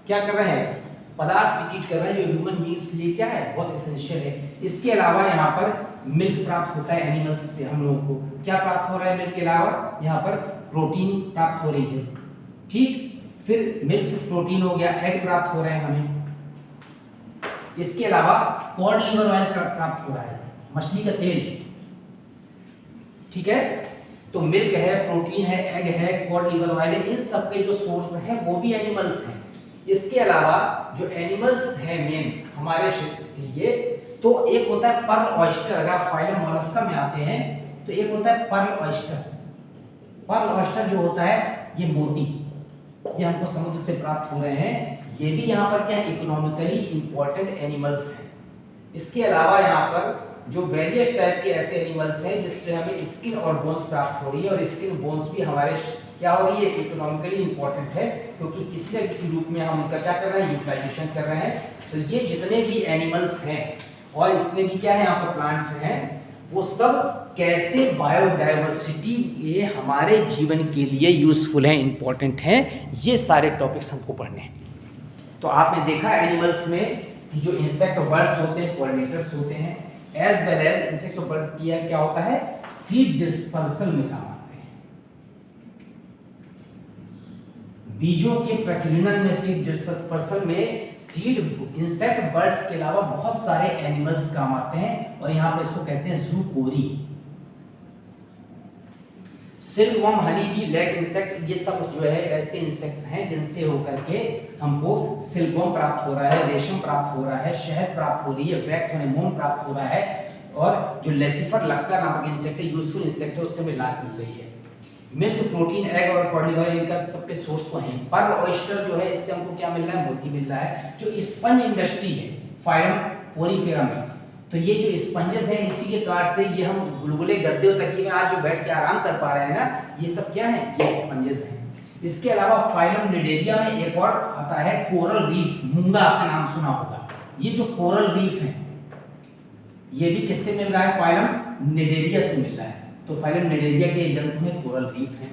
क्या कर रहे हैं? पदार्थ सिक्रीट कर रहे हैं, जो ह्यूमन बींग्स के लिए क्या है? बहुत एसेंशियल है। इसके अलावा यहाँ पर मिल्क प्राप्त होता है एनिमल्स से। हम लोगों को क्या प्राप्त हो रहा है मिल्क के अलावा? यहाँ पर प्रोटीन प्राप्त हो रही है, ठीक। फिर मिल्क प्रोटीन हो गया, एग प्राप्त हो रहे हैं हमें। इसके अलावा कॉड लीवर ऑयल प्राप्त हो रहा है, मछली का तेल, ठीक है। तो मिल्क है, प्रोटीन है, एग है, कॉड लीवर ऑयल है, इन सब के जो सोर्स हैं वो भी एनिमल्स हैं। इसके अलावा जो एनिमल्स हैं मेन हमारे क्षेत्र के लिए, तो एक होता है पर्ल ऑयस्टर। अगर आप फाइलम मोलस्का में आते हैं तो एक होता है पर्ल ऑयस्टर। पर्ल ऑयस्टर जो होता है ये मोती, ये हमको समुद्र से प्राप्त हो रहे हैं। ये भी यहाँ पर क्या इकोनॉमिकली इंपॉर्टेंट एनिमल्स हैं। इसके अलावा यहाँ पर जो वेरियस टाइप के ऐसे एनिमल्स हैं जिससे हमें स्किन और बोन्स प्राप्त हो रही है, और स्किन बोन्स भी हमारे क्या हो रही है? इकोनॉमिकली इंपॉर्टेंट है, क्योंकि किसी न किसी रूप में हम उनका क्या कर रहे हैं? यूटिलाइजेशन कर रहे हैं। तो ये जितने भी एनिमल्स हैं और इतने भी क्या है यहाँ पर प्लांट्स हैं, वो सब कैसे बायोडायवर्सिटी ये हमारे जीवन के लिए यूजफुल हैं, इंपॉर्टेंट हैं, ये सारे टॉपिक्स हमको पढ़ने हैं। तो आपने देखा एनिमल्स में कि जो इंसेक्ट और बर्ड्स होते हैं पॉलिनेटर्स होते हैं, एज वेल एज इंसेक्ट और बर्ड किया क्या होता है? सीड डिस्पर्सल में काम आते हैं। बीजों के प्रकीर्णन में सीड डिस्पर्सल में सीड इंसेक्ट बर्ड्स के अलावा बहुत सारे एनिमल्स काम आते हैं और यहाँ पर इसको कहते हैं जूकोरी। Silkworm, honey bee, lac insect, ये सब जो है ऐसे इंसेक्ट्स हैं जिनसे होकर के हमको सिल्कवर्म प्राप्त हो रहा है, रेशम प्राप्त हो रहा है, शहद प्राप्त हो रही है, वैक्स यानी मोम प्राप्त हो रहा है, और जो लेसिफर लक्का नामक इंसेक्ट है, यूजफुल इंसेक्ट है, उससे हमें लाभ मिल रही है। मिल्क, प्रोटीन, एग और कॉर्न ऑयल इनका सबके सोर्स तो हैं। पर्ल ऑयस्टर जो है इससे हमको क्या मिल रहा है, मोती मिल रहा है। जो स्पंज इंडस्ट्री है फाइलम पोरीफेरा में, तो ये जो स्पंजेस हैं इसी के कारण से ये हम गुलगुले गद्दे और तकिए में आज जो बैठ के आराम कर पा रहे हैं ना, ये सब क्या है, ये स्पंजेस हैं। इसके अलावा फाइलम निडेरिया में एक और आता है कोरल रीफ, मूंगा आपका नाम सुना होगा। ये जो कोरल रीफ है ये भी किससे मिल रहा है, फाइलम निडेरिया से मिल रहा है। तो फाइलम निडेरिया के जंतु हैं कोरल रीफ हैं।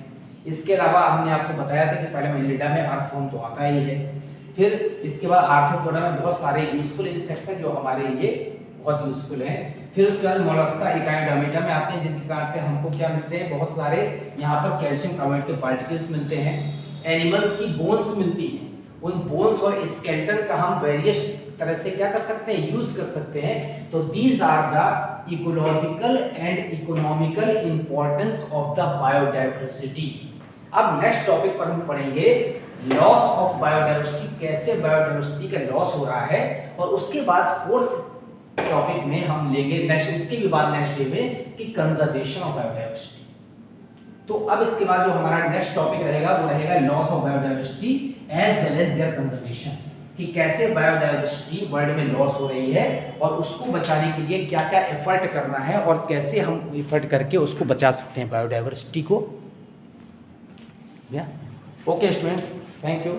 इसके अलावा हमने आपको बताया था कि फाइलम एनिलिडा में अर्थवर्म तो आता ही है। फिर इसके बाद आर्थ्रोपोडा में बहुत सारे यूजफुल इंसेक्ट्स हैं जो हमारे लिए बहुत यूजफुल है। फिर उसके बाद मोलस्का इकाइडोमेटा में आते हैं जिनके कारण से हमको क्या मिलते हैं, बहुत सारे यहाँ पर कैल्शियम कार्बोनेट के पार्टिकल्स मिलते हैं। एनिमल्स की बोन्स मिलती हैं, उन बोन्स और स्केलेटन का हम वेरियस तरह से क्या कर सकते हैं, यूज कर सकते हैं। तो these are the ecological and economical importance of the biodiversity. अब नेक्स्ट टॉपिक पर हम पढ़ेंगे लॉस ऑफ बायोडाइवर्सिटी, कैसे बायोडाइवर्सिटी का लॉस हो रहा है, और उसके बाद फोर्थ टॉपिक में हम लेंगे नेक्स्ट, इसके भी बाद नेक्स्ट डे में, कि कंजर्वेशन ऑफ बायोडाइवर्सिटी। तो अब इसके बाद जो हमारा नेक्स्ट टॉपिक रहेगा वो रहेगा loss of biodiversity as well as their conservation, कि कैसे बायोडाइवर्सिटी वर्ल्ड में लॉस हो रही है और उसको बचाने के लिए क्या क्या एफर्ट करना है और कैसे हम एफर्ट करके उसको बचा सकते हैं बायोडाइवर्सिटी को। Okay students, thank you.